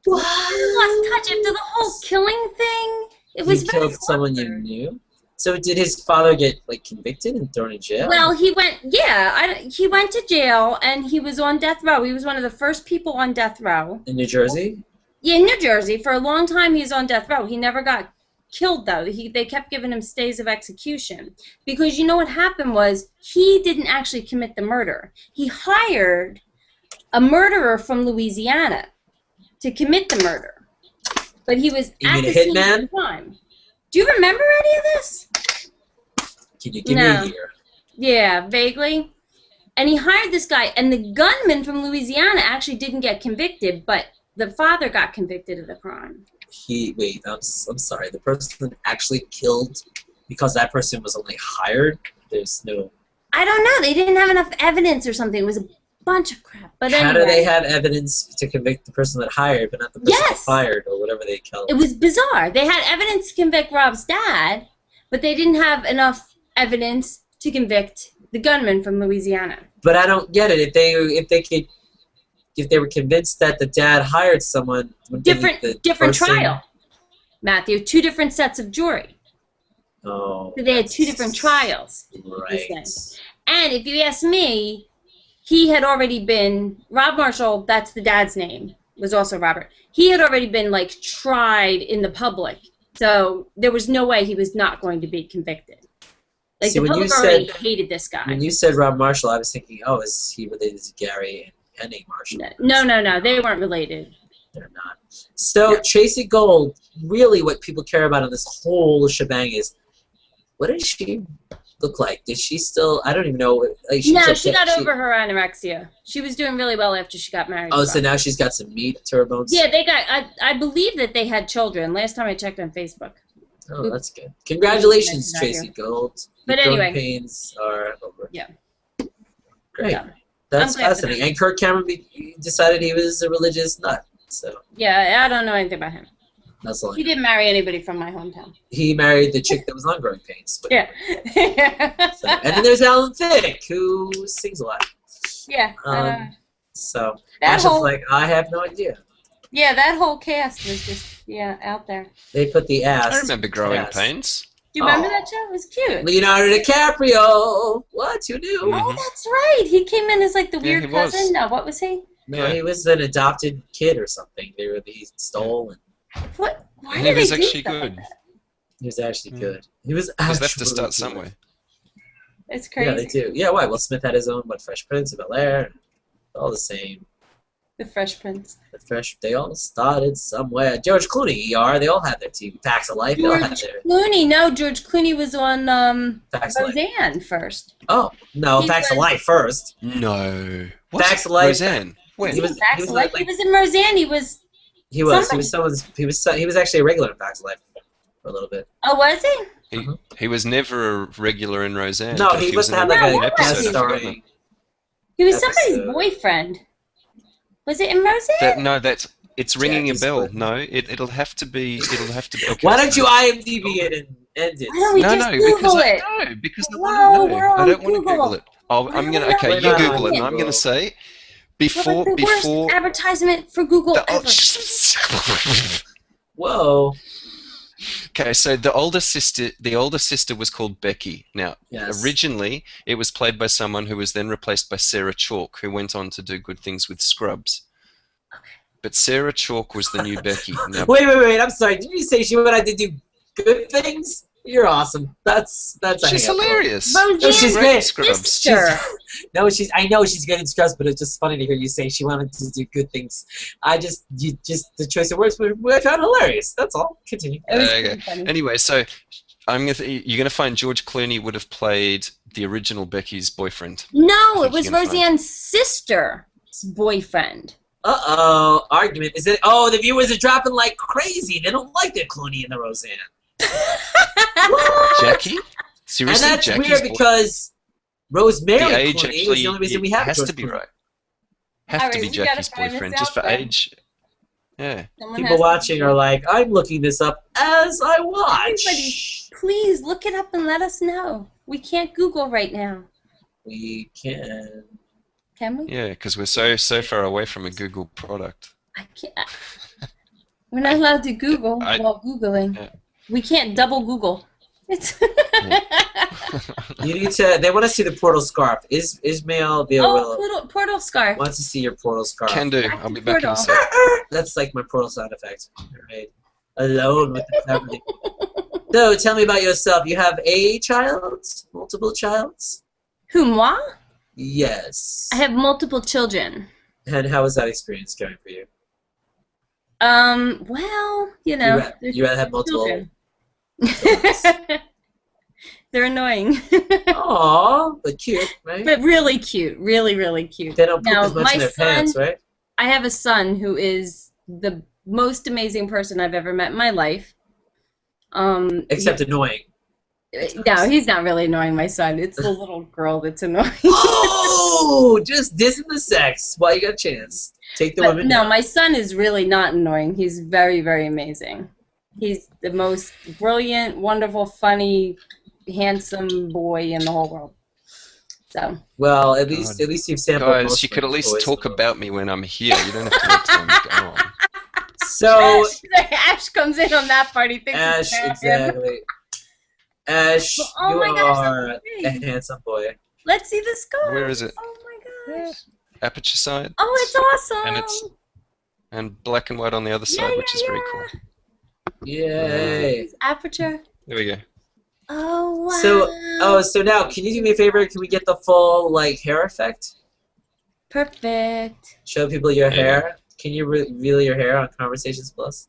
What? I lost touch after the whole killing thing. It was very killed someone you knew? So did his father get convicted and thrown in jail? Well, he went to jail, and he was on death row. He was one of the first people on death row. In New Jersey? Yeah, in New Jersey. For a long time, he was on death row. He never got killed, though. They kept giving him stays of execution. Because you know what happened was, he didn't actually commit the murder. He hired a murderer from Louisiana to commit the murder. But he was at the scene of the crime. Do you remember any of this? Can you give me a year? Yeah, vaguely. And he hired this guy, and the gunman from Louisiana actually didn't get convicted, but the father got convicted of the crime. I'm sorry. The person actually killed because that person was only hired? There's no... I don't know. They didn't have enough evidence or something. It was a bunch of crap. But anyway. How do they have evidence to convict the person that hired, but not the person that fired, or whatever they call it? It was bizarre. They had evidence to convict Rob's dad, but they didn't have enough evidence to convict the gunman from Louisiana. But I don't get it. If they were convinced that the dad hired someone, different trial, Matthew. 2 different sets of jury. Oh. So they had 2 different trials. Right. And if you ask me, he had already been, Rob Marshall, that's the dad's name, was also Robert. He had already been, tried in the public. So there was no way he was not going to be convicted. The public already hated this guy. When you said Rob Marshall, I was thinking, oh, is he related to Gary and Penny Marshall? No. They weren't related. They're not. So Tracy Gold, really what people care about in this whole shebang is, what does she look like? Did she still? I don't even know. She got over her anorexia. She was doing really well after she got married. Oh, so now she's got some meat to her bones? Yeah, they got. I believe that they had children. Last time I checked on Facebook. Oh, that's good. Congratulations, Tracy Gold. But anyway, pains are over. Yeah. Great. Yeah. That's fascinating. And Kirk Cameron decided he was a religious nut. So. Yeah, I don't know anything about him. That's all. He didn't marry anybody from my hometown. He married the chick that was on Growing Pains. Yeah. So, and then there's Alan Thicke, who sings a lot. Yeah. So Ash was like, I have no idea. Yeah, that whole cast was just out there. They put the ass. I remember Growing Pains. Do you remember that show? It was cute. Leonardo DiCaprio. What? You knew? Oh, that's right. He came in as the weird cousin. No, what was he? No, he was an adopted kid or something. He stole. What? Why He did was they do actually stuff like good. that? He was actually good. He was Because actually they have to start good. somewhere. It's crazy. Yeah, they do. Yeah, why? Will Smith had his own, Fresh Prince of Bel-Air. All the same. The Fresh Prince. They all started somewhere. George Clooney, ER, they all had their TV. Facts of Life, they all had George their Clooney. No, George Clooney was on Facts of Life. Roseanne first. Oh, no, He Facts of was- Life first. No. What? Facts of Life. Roseanne. When? He was- Facts was of Life. like- He was in Roseanne. He was actually a regular in Facts of Life for a little bit. Oh, was he? He was never a regular in Roseanne. No, but he was must in have No, like what a was guest he? starring. He was somebody's Episode. boyfriend. Was it in Roseanne? It's ringing Jackie's a bell. foot. No, it'll have to be. Okay, Why don't you IMDb it and end it? Why don't we just Google it? No, because I Whoa, want to we're know. I on don't want to Google. Google it. I'm gonna. Okay, We're you not Google on it, and I'm Google. gonna say Well, that's the worst advertisement for Google ever. Whoa. Okay, so the older sister was called Becky. Now, Yes. originally it was played by someone who was then replaced by Sarah Chalke, who went on to do good things with Scrubs. But Sarah Chalke was the new Becky. Now, Wait, I'm sorry. Did you say she went on to do good things? You're awesome. That's she's hilarious. Roseanne's she's great great. in Scrubs. sister. I know she's good in Scrubs, but it's just funny to hear you say she wanted to do good things. The choice of words were kind of hilarious. That's all. Continue. It was Okay. pretty funny. Anyway, so you're gonna find George Clooney would have played the original Becky's boyfriend. No, think it was you're gonna find- Roseanne's sister's boyfriend. Argument. Is it? Oh, the viewers are dropping like crazy. They don't like the Clooney and the Roseanne. What? Jackie? Seriously, And that's Jackie's weird because Rosemary the age Clooney actually was the only reason we have has George to be Clooney. right. Has All to right, be we gotta Jackie's find this boyfriend just out for then. age. Yeah. Someone People has to- watching are like, I'm looking this up as I watch. Everybody, please look it up and let us know. We can't Google right now. We can. Can we? Yeah, because we're so far away from a Google product. I can't. We're not allowed to Google while Googling. Yeah. We can't double Google. It's You need to. They want to see the portal scarf. Ismail Villarreal portal scarf. wants to see your portal scarf. Can do. Back I'll to be back in a Portal. sec. That's like my portal sound effect. Right. Alone with the celebrity. So tell me about yourself. You have a child? Multiple childs? Who, moi? Yes. I have multiple children. And how was that experience going for you? Well, you know. You rather have multiple. children. They're annoying. Aw, but cute, right? But really cute. Really, really cute. They don't poop Now, as much my in their son- pants, right? I have a son who is the most amazing person I've ever met in my life. Except annoying. No, he's not really annoying, my son. It's the little girl that's annoying. Oh, just dissing the sex while you got a chance. Take the But women. no, my son is really not annoying. He's very, very amazing. He's the most brilliant, wonderful, funny, handsome boy in the whole world. So. Well, at least you've sampled Guys, most you of could at the least boys talk in the about me when I'm here. You don't have to let time go on. So, Ash comes in on that part. He thinks Ash, it's him. exactly. Ash, Oh you my gosh, are that's a great. handsome boy. Let's see the scar. Where is it? Oh my gosh. Aperture side Oh, it's awesome. and black and white on the other side, Yeah, which is very cool. Yay. It's aperture. There we go. Oh wow. So now, can you do me a favor? Can we get the full, like, hair effect? Perfect. Show people your There you hair. Can you reveal your hair on Conversations Plus?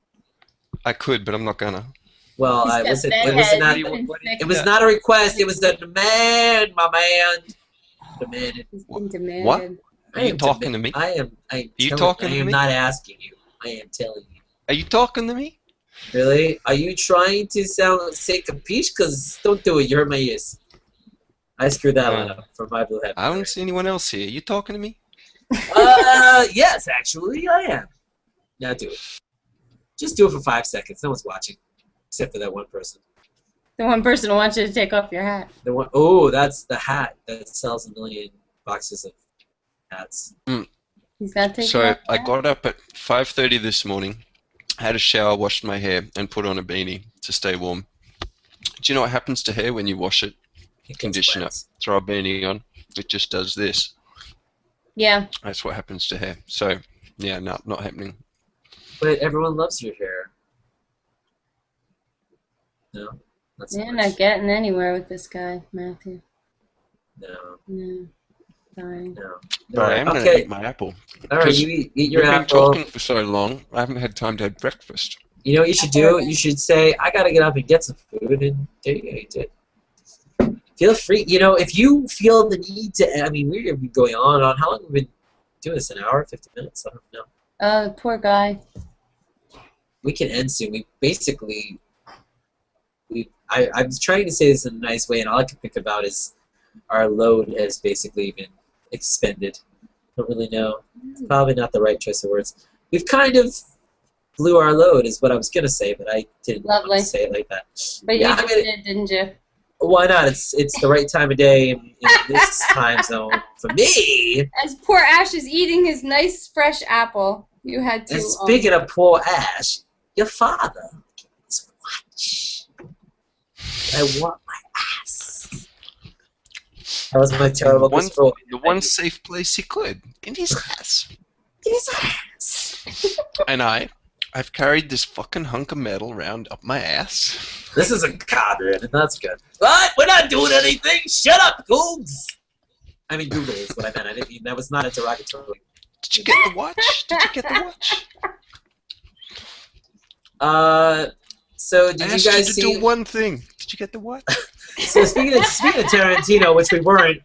I could, but I'm not gonna. Well, He's got it was bedhead. not. It was not a request. It was the demand, my man. Demanded. He's been demanded. What? I Are you am talking to me? I am. talking I to am me? not asking you. I am telling you. Are you talking to me? Really? Are you trying to say capiche? Because don't do it. You hurt my ears. I screwed that one up for my blue head. I don't see anyone else here. You talking to me? Yes, actually, I am. Now do it. Just do it for 5 seconds. No one's watching, except for that one person. The one person who wants you to take off your hat. The one. Oh, that's the hat that sells 1 million boxes of hats. He's not taking So off the I hat. got up at 5:30 this morning, had a shower, washed my hair, and put on a beanie to stay warm. Do you know what happens to hair when you wash it, condition it, throw a beanie on? It just does this. Yeah. That's what happens to hair. So, yeah, no, not happening. But everyone loves your hair. No? Not so You're much. not getting anywhere with this guy, Matthew. No. No. Sorry. No. But I am going to Okay. eat my apple. All right, you eat your We've been apple. talking for so long, I haven't had time to have breakfast. You know what you should do? You should say, I gotta get up and get some food, and there you go, you did. Feel free. You know, if you feel the need to, I mean, we've been going on and on. How long have we been doing this? An hour, 50 minutes? I don't know. Poor guy. We can end soon. We basically, I'm trying to say this in a nice way, and all I can think about is our load has basically been expended. Don't really know. It's probably not the right choice of words. We've kind of blew our load, is what I was gonna say, but I didn't want to say it like that. But yeah, you did, didn't you? Why not? It's the right time of day in this time zone for me. As poor Ash is eating his nice fresh apple, you had to. And speaking of poor Ash, your father is watch. I want my ass. That was my terrible control. The one safe place he could, in his ass. In his ass. And I've carried this fucking hunk of metal round up my ass. This is a card, and that's good. What? We're not doing anything. Shut up, Googs. I mean, Google is what I meant. I didn't mean that was not a derogatory. Did you get the watch? Did you get the watch? So did you guys see? Do one thing. Did you get the watch? So speaking of Tarantino, which we weren't,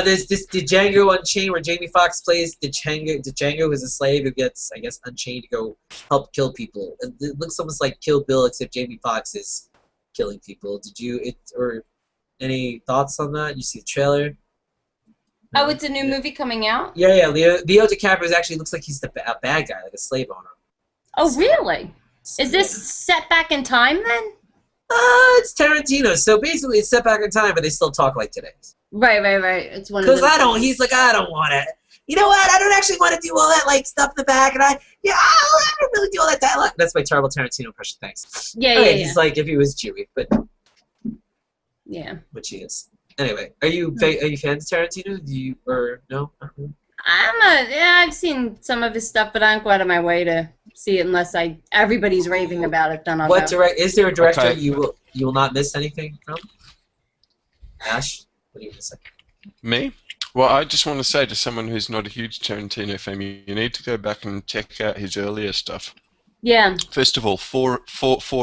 there's this Django Unchained where Jamie Foxx plays Django, who's a slave who gets, I guess, unchained to go help kill people. It looks almost like Kill Bill, except Jamie Foxx is killing people. Or any thoughts on that? You see the trailer? Oh, it's a new movie coming out? Yeah. Leo DiCaprio actually looks like he's a bad guy, like a slave owner. Oh, really? Is this set back in time then? It's Tarantino, so basically it's set back in time, but they still talk like today. Right. It's one of because he's like, I don't want it. You know what? I don't actually want to do all that like stuff in the back, and I don't really do all that dialogue. That's my terrible Tarantino impression. Thanks. Yeah. He's like if he was Jewy, but yeah, which he is. Anyway, are you fans of Tarantino? Do you or no? I've seen some of his stuff, but I don't go out of my way to see it unless everybody's raving about it. Then I'll go. Is there a director you will not miss anything from? Ash, what are you gonna say? Me? Well, I just want to say to someone who's not a huge Tarantino fan, you need to go back and check out his earlier stuff. Yeah. First of all, Four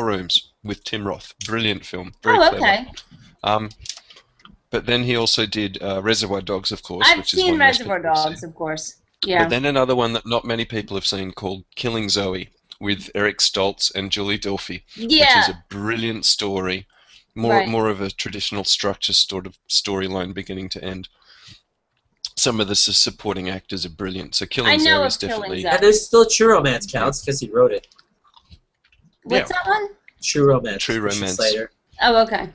Rooms with Tim Roth, brilliant film, very clever. But then he also did Reservoir Dogs, of course. I've seen Reservoir Dogs, of course. Yeah. But then another one that not many people have seen called Killing Zoe with Eric Stoltz and Julie Delpy, which is a brilliant story, more of a traditional structure sort of storyline beginning to end. Some of the supporting actors are brilliant. So Killing Zoe is definitely... And there's still True Romance counts because he wrote it. What's that one? True Romance. True Romance. Oh, okay.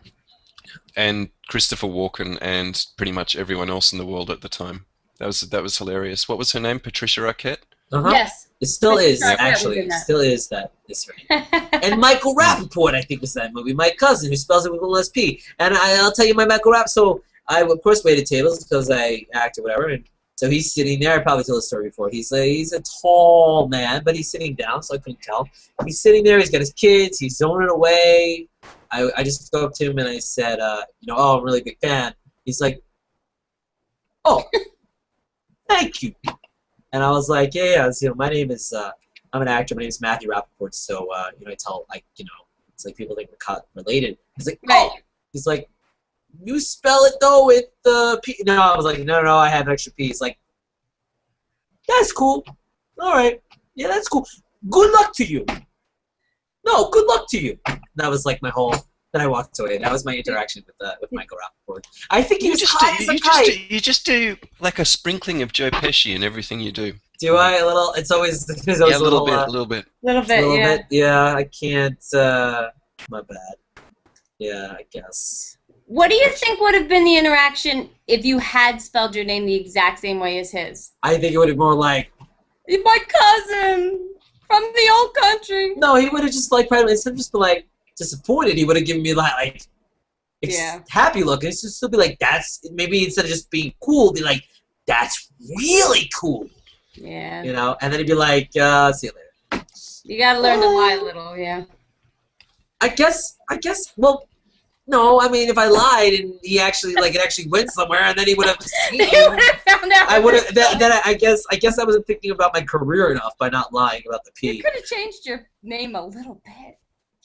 And Christopher Walken and pretty much everyone else in the world at the time. That was hilarious. What was her name? Patricia Arquette? Yes. It still is, actually. It still is that. It's right. And Michael Rappaport, I think, was that movie. My cousin, who spells it with a little SP. And I'll tell you my Michael Rapp. So I, of course, waited tables because I act or whatever. And so he's sitting there. I probably told the story before. He's a tall man, but he's sitting down, so I couldn't tell. He's sitting there. He's got his kids. He's zoning away. I just spoke to him and I said, I'm a really big fan. He's like, oh, thank you. And I was like, yeah. My name is, I'm an actor. My name is Matthew Rappaport. So, I tell, it's like people think we're related. He's like, oh. He's like, you spell it though with the P. No, I was like, no, I have an extra P. He's like, that's cool. All right. Yeah, that's cool. Good luck to you. No, good luck to you. That was like my whole. Then I walked away. That was my interaction with Michael Rappaport. I think you just do like a sprinkling of Joe Pesci in everything you do. Do I? A little. It's always a little bit. Yeah, I can't. My bad. Yeah, I guess. What do you think would have been the interaction if you had spelled your name the exact same way as his? I think it would have been more like, my cousin from the old country. No, he would have just probably instead of just been disappointed, he would have given me happy look. And it's just still be like, that's maybe instead of just being cool, be like, that's really cool. Yeah. And then he'd be like, see you later. You gotta learn to lie a little, yeah. I guess. Well, no. I mean, if I lied and he actually it actually went somewhere, and then he would have seen. He would have found out. I would have. Then I guess I wasn't thinking about my career enough by not lying about the P. You could have changed your name a little bit.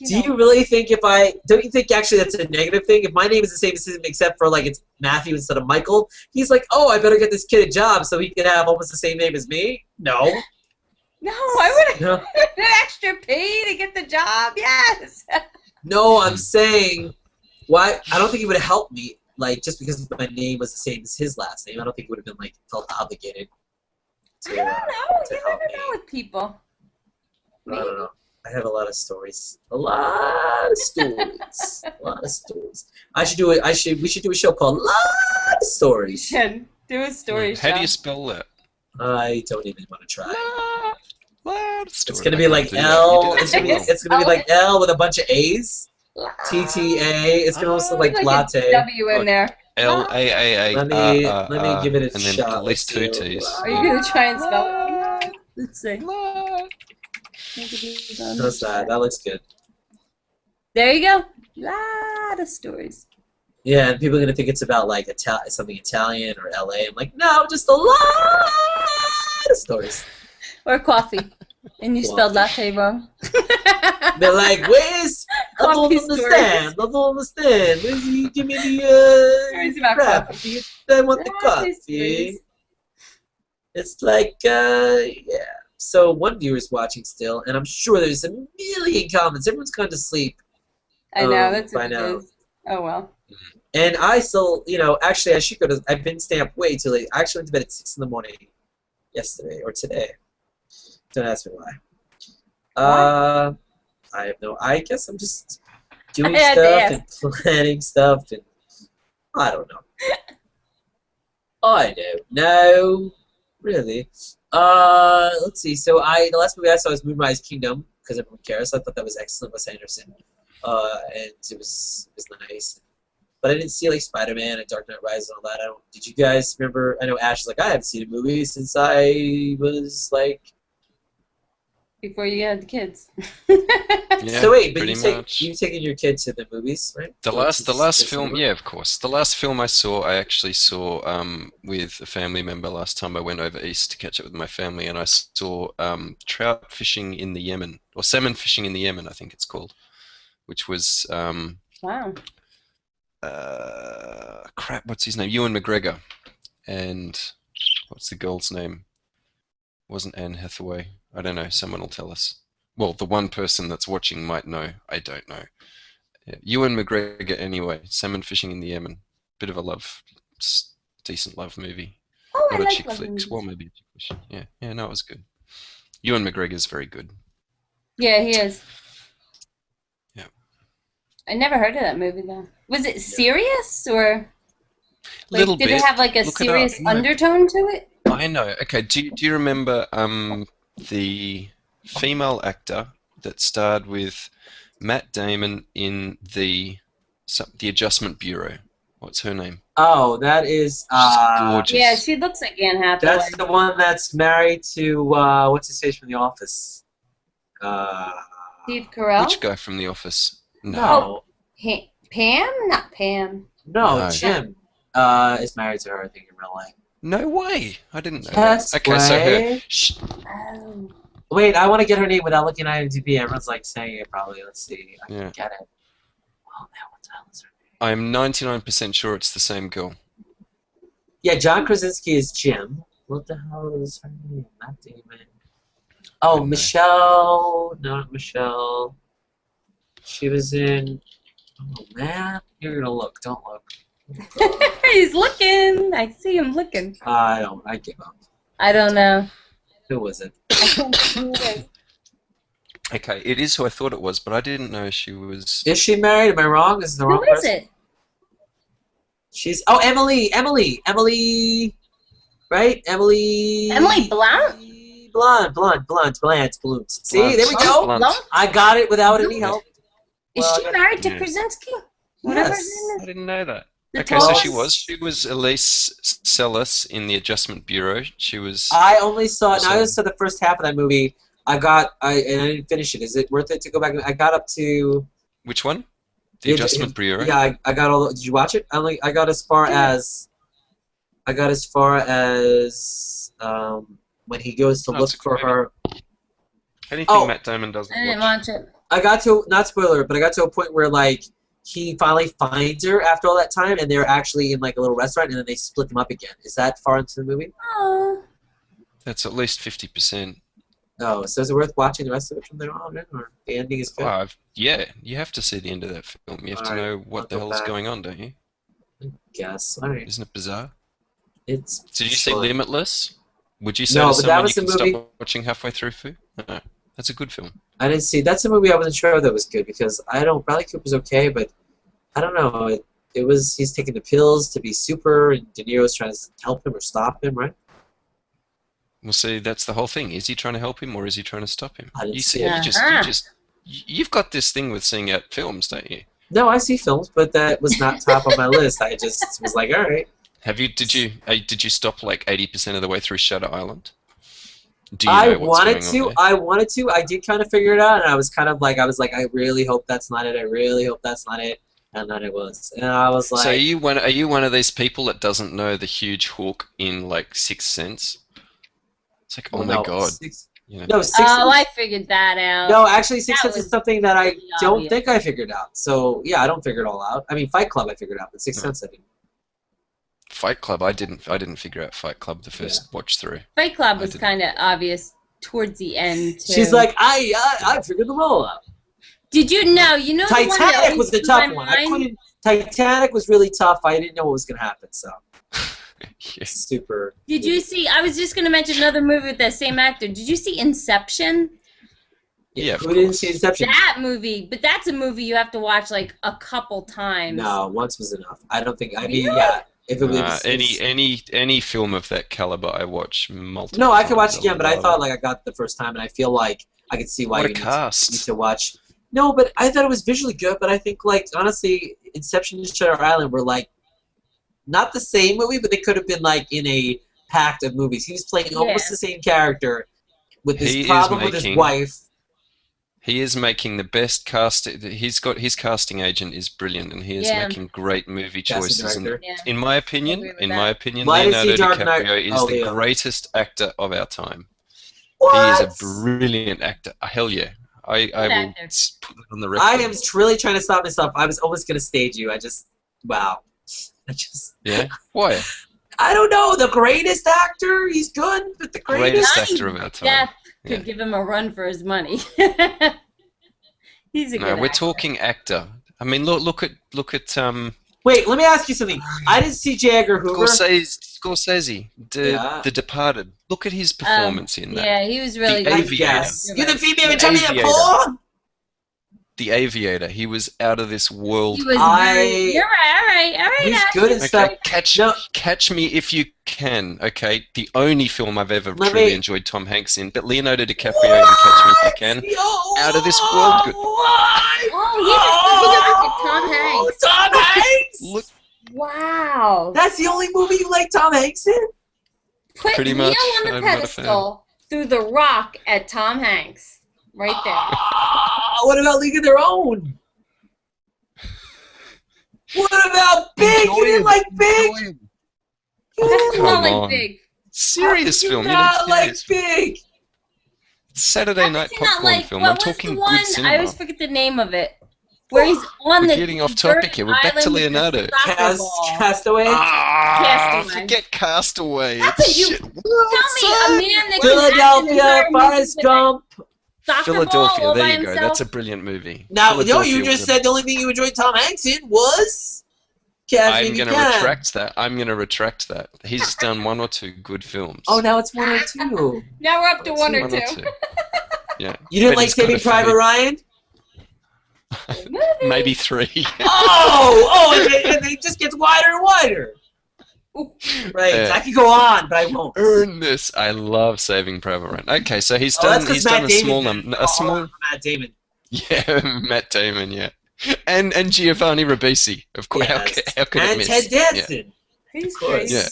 Do you really think don't you think actually that's a negative thing? If my name is the same as him except for it's Matthew instead of Michael, he's like, oh, I better get this kid a job so he can have almost the same name as me? No. No, I would have an extra P to get the job, yes. No, I'm saying, why? I don't think he would have helped me, just because my name was the same as his last name. I don't think he would have been, felt obligated to I don't know. to You help never me. know with people. I don't know. I have a lot of stories. A lot of stories. We should do a show called Lot of Stories. Should do a story show. How do you spell that? I don't even want to try. Lot of stories. It's gonna be like L. It's gonna be like L with a bunch of A's. TTA. It's gonna also look like latte. W in there. LAAA. Let me give it a and shot. then at least 2 T's. Are you gonna try and spell it? Let's see. How's that? That looks good. There you go. Lot of stories. Yeah, and people are gonna think it's about something Italian or LA. I'm like, no, just a lot of stories. Or coffee. And you spelled latte wrong. They're like, where's? I don't understand. Where's you give me the crap? I want the coffee. It's like, yeah. So one viewer's watching still, and I'm sure there's a million comments. Everyone's gone to sleep. I know, that's by what it now. is. Oh, well. And I still, actually I should go to, I've been staying up way too late. I actually went to bed at 6 in the morning yesterday, or today. Don't ask me why. I guess I'm just doing stuff and planning stuff, and I don't know. I don't know, really. Let's see. So the last movie I saw was Moonrise Kingdom because everyone cares. I thought that was excellent, Wes Anderson, and it was nice. But I didn't see Spider-Man and Dark Knight Rises and all that. Did you guys remember? I know Ash was I haven't seen a movie since I was Before you had the kids. Yeah, so wait, but you taking your kid to the movies, right? The last film, yeah, of course. The last film I actually saw with a family member last time I went over east to catch up with my family, and I saw trout fishing in the Yemen, or salmon fishing in the Yemen, I think it's called, which was wow. Crap, what's his name? Ewan McGregor, and what's the girl's name? Wasn't Anne Hathaway? I don't know. Someone will tell us. Well, the one person that's watching might know. I don't know. Yeah. Ewan McGregor, anyway. Salmon fishing in the Yemen. Bit of a decent love movie. Oh, Not I a like chick love flick. movies. Well, maybe a chick flick. Yeah, yeah, no, it was good. Ewan McGregor's very good. Yeah, he is. Yeah. I never heard of that movie though. Was it serious or? Little did bit. it have a Look it serious up. No. undertone to it? I know. Okay, do you remember the female actor that starred with Matt Damon in the Adjustment Bureau? What's her name? Oh, that is She's gorgeous. Yeah, she looks like Anne Hathaway. that's the one that's married to what's his face from The Office? Steve Carell? Which guy from The Office? No, Pam? Not Pam. no, No. Jim is married to her. I think in real life. No way! I didn't know Yes, that. Okay, so her. Oh. Wait, I want to get her name without looking at IMDb. Everyone's saying it probably. Let's see. I Yeah. can get it. Oh, now what the hell is her name? I'm 99% sure it's the same girl. Yeah, John Krasinski is Jim. What the hell is her name? Matt Damon. Oh, know. Michelle. No, not Michelle. She was in. Oh man, you're gonna look. Don't look. He's looking. I see him looking. I give up. I don't know. Who was it? I can't see who it is. Okay, it is who I thought it was, but I didn't know she was. Is she married? Am I wrong? Is it the wrong Who is person? it? She's Emily, right? Emily Blunt? Blunt. See, there we go. Blunt. Blunt? I got it without any help. Is Well, she I got- married to Yeah. Krasinski? Whatever Yes. his name I is. didn't know that. The Okay, so she tallest- was Elise Sellis in the Adjustment Bureau. She was. I only saw it. So- I only saw the first half of that movie. And I didn't finish it. Is it worth it to go back? I got up to Which one? The Adjustment Bureau? Yeah, I got all. Did you watch it? I got as far as. When he goes to look for her. Anything Matt Damon doesn't I didn't watch. watch it. I got to, not spoiler, but I got to a point where like he finally finds her after all that time, and they're actually in like a little restaurant, and then they split them up again. Is that far into the movie? Oh. That's at least 50%. Oh, so is it worth watching the rest of it from there on, or the ending is good? Yeah, you have to see the end of that film. You have to know what the hell's going on, don't you? I guess. All right. Isn't it bizarre? It's. Did you see Limitless? Would you say No, to but that someone was you the can movie. stop watching halfway through? No, that's a good film. I didn't see. That's a movie I wasn't sure that was good because I don't. Bradley Cooper's okay, but I don't know. It was. He's taking the pills to be super, and De Niro's trying to help him or stop him, right? Well, see, that's the whole thing. Is he trying to help him or is he trying to stop him? I didn't You see see, it. you've got this thing with seeing out films, don't you? No, I see films, but that was not top on my list. I just was like, all right. Did you stop like 80% of the way through Shutter Island? Do you I know what's wanted going on to. there? I wanted to. I did kind of figure it out, and I was like, I really hope that's not it. I really hope that's not it. And then it was. And I was like. So are you one of these people that doesn't know the huge hook in like Sixth Sense? It's like, oh my god. No, Sixth Sense. I figured that out. No, actually, Sixth Sense is something that I don't obvious. think I figured out. So yeah, I don't figure it all out. I mean, Fight Club I figured out, but Sixth Sense I didn't. Fight Club, I didn't figure out Fight Club the first watch through. Fight Club was kind of obvious towards the end too. She's like, I figured them all out. Did you know? You know. Titanic was the tough one. Titanic was really tough. I didn't know what was gonna happen. So. Yeah. Super. Did you see? I was just going to mention another movie with that same actor. Did you see Inception? Yeah. Who didn't see Inception? That movie, but that's a movie you have to watch like a couple times. No, once was enough. I don't think. I mean, yeah. If it was any film of that caliber, I watch multiple. No, I could watch again, but I thought like I got it the first time, and I feel like I could see why what you a cast. need to watch. No, but I thought it was visually good, but I think like honestly, Inception and Shutter Island were like. Not the same movie, but they could have been like in a pact of movies. He was playing almost the same character with this problem with his wife. He is making the best cast. His casting agent is brilliant, and he is making great movie choices. And in my opinion, Leonardo DiCaprio is the greatest actor of our time. What? He is a brilliant actor. Hell yeah. I will put it on the record. I am really trying to stop myself. I was almost going to stage you. Wow. Yeah? Why? I don't know. The greatest actor? He's good, but the greatest actor of our time. Death could give him a run for his money. He's a good actor. We're talking actor. I mean, look at Wait, let me ask you something. I didn't see J. Edgar Hoover. Scorsese, The Departed. Look at his performance in that. Yeah, he was really good. Yes. You didn't feed me every time you had porn? The Aviator. He was out of this world. He was you're right. All right. He's good and stuff. Catch me if you can. Okay, the only film I've ever truly enjoyed Tom Hanks in, but Leonardo DiCaprio in Catch Me If You Can. Out of this world good. Tom Hanks. Tom Hanks. Look. Wow. That's the only movie you like Tom Hanks in? Put Pretty much. Leo on the pedestal through The Rock at Tom Hanks. Right there. What about League of Their Own? What about Big? You didn't like Big? That's not like Big. Serious film. You not like Big? Saturday night popcorn film. I'm talking good cinema. I always forget the name of it. Where he's on We're getting off topic here. We're back to Leonardo. Castaway? Castaway. Forget Castaway. Tell me, a man that Philadelphia, Forrest Gump. Philadelphia, there you go. That's a brilliant movie. Now, you just said the only thing you enjoyed Tom Hanks in was I'm going to retract that. I'm going to retract that. He's done one or two good films. Oh, now it's one or two. Now we're up to one or two. Yeah. You didn't like Saving Private Ryan? Maybe 3. And it just gets wider and wider. Right, I could go on, but I won't. Earn this. I love Saving Private Ryan. Okay, so he's done a small number. Matt Damon. Yeah, Matt Damon. Yeah, and Giovanni Ribisi. Of course. Yes. How could I miss? And Ted Danson. Yeah. He's great. Yeah.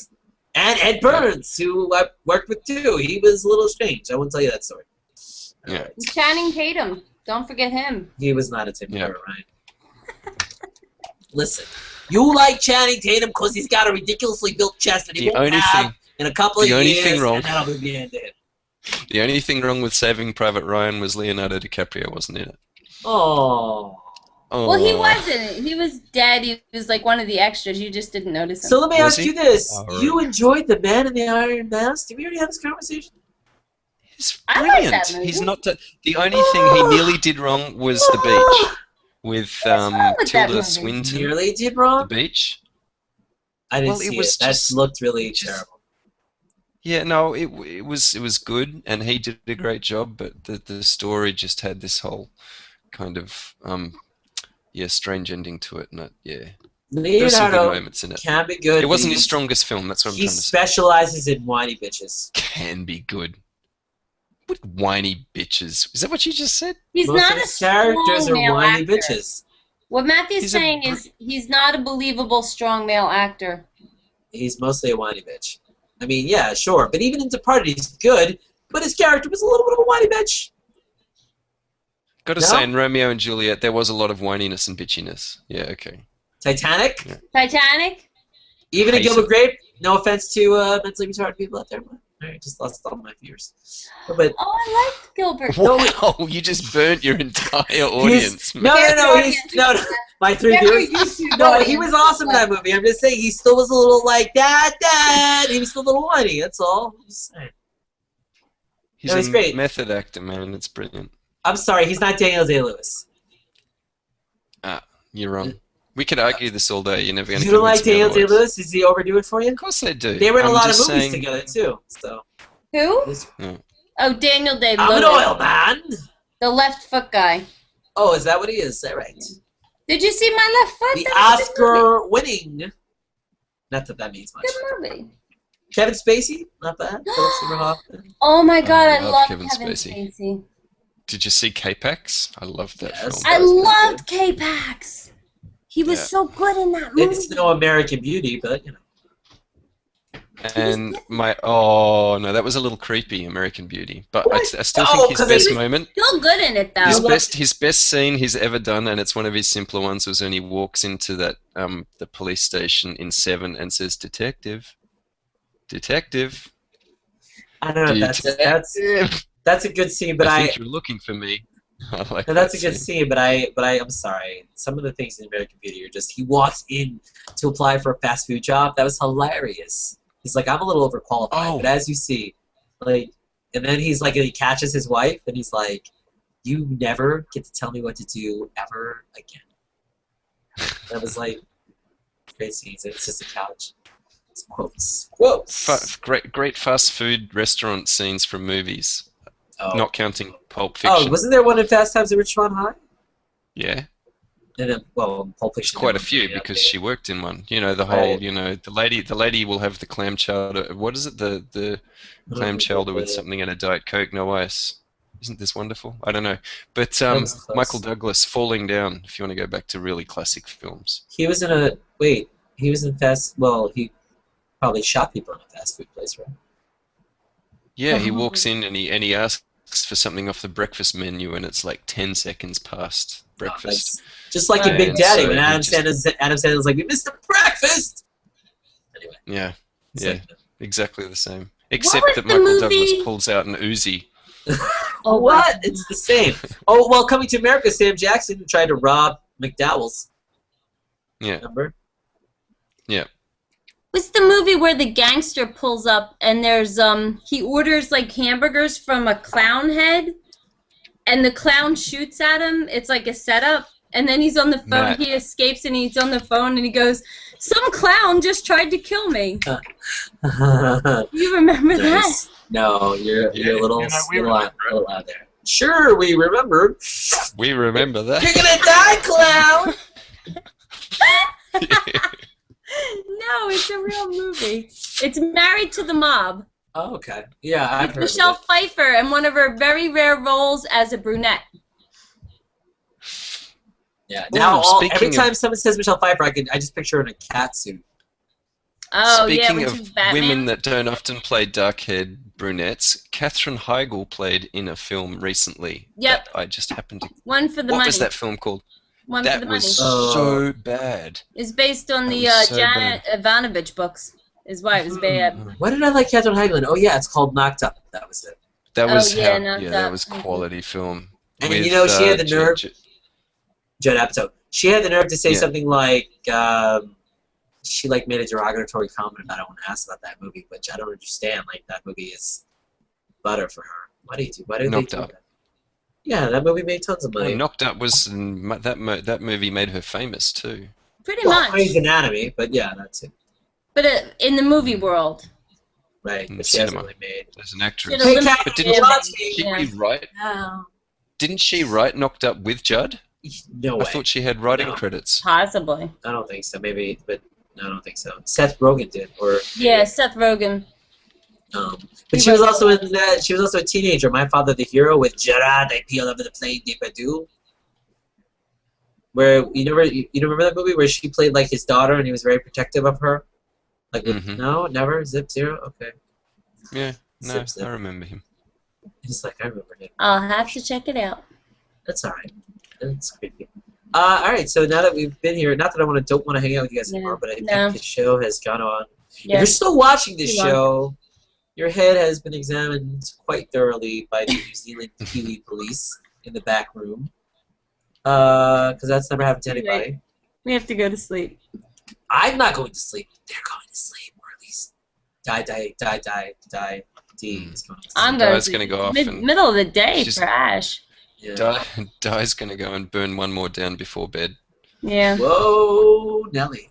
And Ed Burns, who I worked with too. He was a little strange. I won't tell you that story. Yeah. Channing Tatum. Don't forget him. He was not a Saving Private Ryan. Listen, you like Channing Tatum because he's got a ridiculously built chest that he won't have in a couple of years, and that'll be the end of him. The only thing wrong with Saving Private Ryan was Leonardo DiCaprio wasn't in it. Oh. Well, he wasn't. He was dead. He was like one of the extras. You just didn't notice him. So let me ask you this. Oh, you enjoyed The Man in the Iron Mask? Did we already have this conversation? He's brilliant. I like that movie. He's not the only thing he nearly did wrong was the beach with Tilda Swinton. Nearly did wrong? The beach. I didn't see it. That looked really terrible. Yeah, no, it was good, and he did a great job, but the story just had this whole kind of strange ending to it, and there's some good moments in it. Can be good. It wasn't his strongest film. That's what I'm trying to say. He specializes in whiny bitches. Can be good. What whiny bitches? Is that what you just said? He's Most not of a his characters strong are male whiny actor. bitches. What Matthew's saying is he's not a believable strong male actor. He's mostly a whiny bitch. I mean, yeah, sure. But even in Departed, he's good. But his character was a little bit of a whiny bitch. Got to say, in Romeo and Juliet, there was a lot of whininess and bitchiness. Yeah, okay. Titanic? Yeah. Titanic? Even in Gilbert Grape? No offense to mentally retarded people out there, but I just lost all my viewers. But I liked Gilbert. Wow, you just burnt your entire audience. No, my 3 viewers. No, he was awesome in that movie. I'm just saying, he still was a little like, Dad. He was still a little whiny, that's all. I'm just saying. He's a great method actor, man. It's brilliant. I'm sorry, he's not Daniel Day-Lewis. You're wrong. We could argue this all day. You're never going to. You don't like Daniel Day-Lewis? Does he overdo it for you? Of course I do. They were in a lot of movies together too. So. Who? Oh, Daniel Day-Lewis. I'm an oil man. The left foot guy. Oh, is that what he is? Is that right? Did you see My Left Foot? The Oscar-winning. Not that means much. Good movie. Kevin Spacey, not bad. Philip Seymour Hoffman. Oh my God, I love Kevin Kevin Spacey. Spacey. Did you see K-Pax? I loved that film. I loved K-Pax. He was so good in that movie. It's no American Beauty, but you know. And no, that was a little creepy, American Beauty. But I still think his best moment. Still good in it though. His best scene he's ever done, and it's one of his simpler ones, was when he walks into that the police station in 7 and says, "Detective, detective." I don't know. That's a good scene, but I think you're looking for me. I like that's a good scene, but I'm sorry. Some of the things in American Beauty are just, he walks in to apply for a fast food job. That was hilarious. He's like, I'm a little overqualified, but as you see, like, and then he's like, he catches his wife, and he's like, you never get to tell me what to do ever again. That was like, great scenes. It's just a couch. It's quotes. Great fast food restaurant scenes from movies. Oh. Not counting Pulp Fiction. Oh, wasn't there one in Fast Times at Ridgemont High? Yeah. And then, well, Pulp Fiction. Quite a few, because she worked in one. You know, the whole, you know, the lady will have the clam chowder. What is it? The clam chowder with something in a Diet Coke, no ice. Isn't this wonderful? I don't know. But Michael Douglas, Falling Down, if you want to go back to really classic films. He was in he was in he probably shot people in a fast food place, right? Yeah, he walks in and he asks for something off the breakfast menu, and it's like 10 seconds past breakfast. Just like in Big Daddy, when Adam Sandler's like, we missed the breakfast! Anyway. Yeah, exactly the same. Except that Michael Douglas pulls out an Uzi. Oh, what? It's the same. Oh, well, Coming to America, Sam Jackson tried to rob McDowell's. Yeah. Remember? Yeah. What's the movie where the gangster pulls up and there's he orders like hamburgers from a clown head, and the clown shoots at him? It's like a setup, and then he's on the phone. He escapes and he's on the phone and he goes, "Some clown just tried to kill me." You remember that? No, you're a little out there. Sure, we remember. We remember that. You're gonna die, clown. No, it's a real movie. It's Married to the Mob. Oh, okay. Yeah, I've heard Michelle of it. Pfeiffer, and one of her very rare roles as a brunette. Yeah. Now, every time someone says Michelle Pfeiffer, I just picture her in a cat suit. Oh, Speaking yeah, of women that don't often play dark-haired brunettes, Katherine Heigl played in a film recently. Yep. I just happened to. One for the money. What was that film called? One for That the was money. so bad. It's based on That the was so Janet Ivanovich books. Is why it was bad. Why did I like Katherine Heigl? Oh yeah, it's called Knocked Up. That was it. That was Knocked that Up. was quality film. And with, you know, she had the nerve. Judd Judd Apatow. She had the nerve to say Yeah. something like, she like made a derogatory comment about it when asked about that movie, which I don't understand. Like that movie is butter for her. Why do they Knocked do Up. that? Yeah, that movie made tons of money. Knocked Up was that movie made her famous too. Pretty Well, much. Grey's Anatomy, but yeah, that's it. But in the movie world. Right, In but she hasn't cinema. really made. As an actress. Did a limited Kat, But didn't series, she yeah. rewrite? Oh. Didn't she write Knocked Up with Judd? No way. I thought she had writing No. credits. Possibly. I don't think so. Maybe, but no, I don't think so. Seth Rogen did, or Yeah, Seth Rogen. But she was also in that. She was also a teenager. My Father the Hero with Gerard. I peel over the plane, Depardieu. Where you remember that movie where she played like his daughter and he was very protective of her. Like no, never Zip Zero. Okay. Yeah, no, Zip. I remember him. He's like I remember him. I'll have to check it out. That's all right. That's creepy. All right. So now that we've been here, not that I don't want to hang out with you guys anymore, but I think the show has gone on. Yeah. If you're still watching this show, your head has been examined quite thoroughly by the New Zealand Kiwi police in the back room. Because that's never happened to anybody. We have to go to sleep. I'm not going to sleep. They're going to sleep, or at least D is going to sleep. I'm going Di's to gonna go off and middle of the day she's- for Ash. Yeah. Di's gonna go and burn one more down before bed. Yeah. Whoa, Nelly.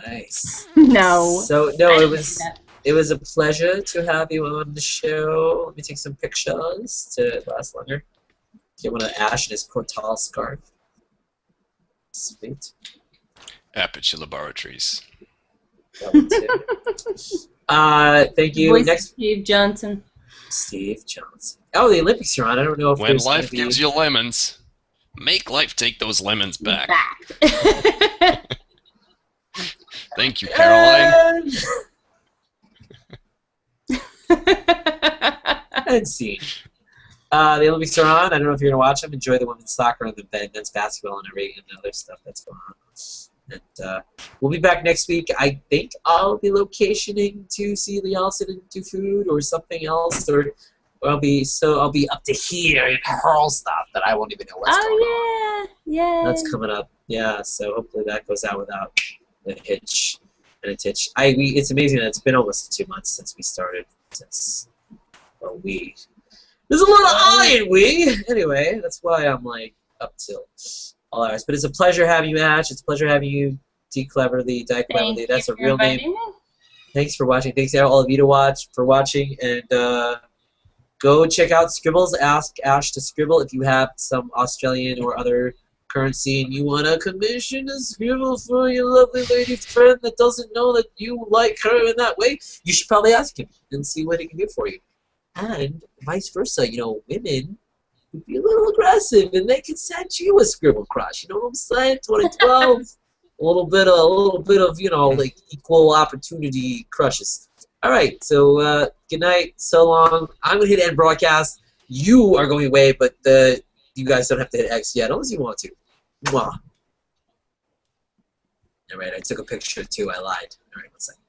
Nice. No. So no, I it didn't was. do that. It was a pleasure to have you on the show. Let me take some pictures to last longer. Get one of Ash and his Cortal scarf. Sweet. Aperture Laboratories. That one too. Thank you. Voice Next, Steve Johnson. Steve Johnson. Oh, the Olympics are on. I don't know if When there's life gonna be... gives you lemons, make life take those lemons back. Thank you, Caroline. And scene. The Olympics are on. I don't know if you're going to watch them. Enjoy the women's soccer and the men's basketball and every and other stuff that's going on. And we'll be back next week. I think I'll be locationing to see Lee Allison and do food or something else, or I'll be up to here in hurl stuff that I won't even know what's going on. Oh yeah, That's coming up. Yeah, so hopefully that goes out without a hitch and a titch. It's amazing that it's been almost 2 months since we started. There's a little I in we. Anyway, that's why I'm like up till all hours. But it's a pleasure having you, Ash. It's a pleasure having you, D Cleverly, Die Cleverly. That's a real name. Thanks for watching. Thanks to all of you for watching. And go check out Scribbles. Ask Ash to scribble if you have some Australian or other currency and you want to commission a scribble for your lovely lady friend that doesn't know that you like her in that way. You should probably ask him and see what he can do for you. And vice versa, women would be a little aggressive and they could send you a scribble crush. You know what I'm saying? 2012, a little bit of like equal opportunity crushes. All right, so good night, so long. I'm gonna hit end broadcast. You are going away, but you guys don't have to hit X yet, unless you want to. Mwah. All right, I took a picture too. I lied. All right, one second.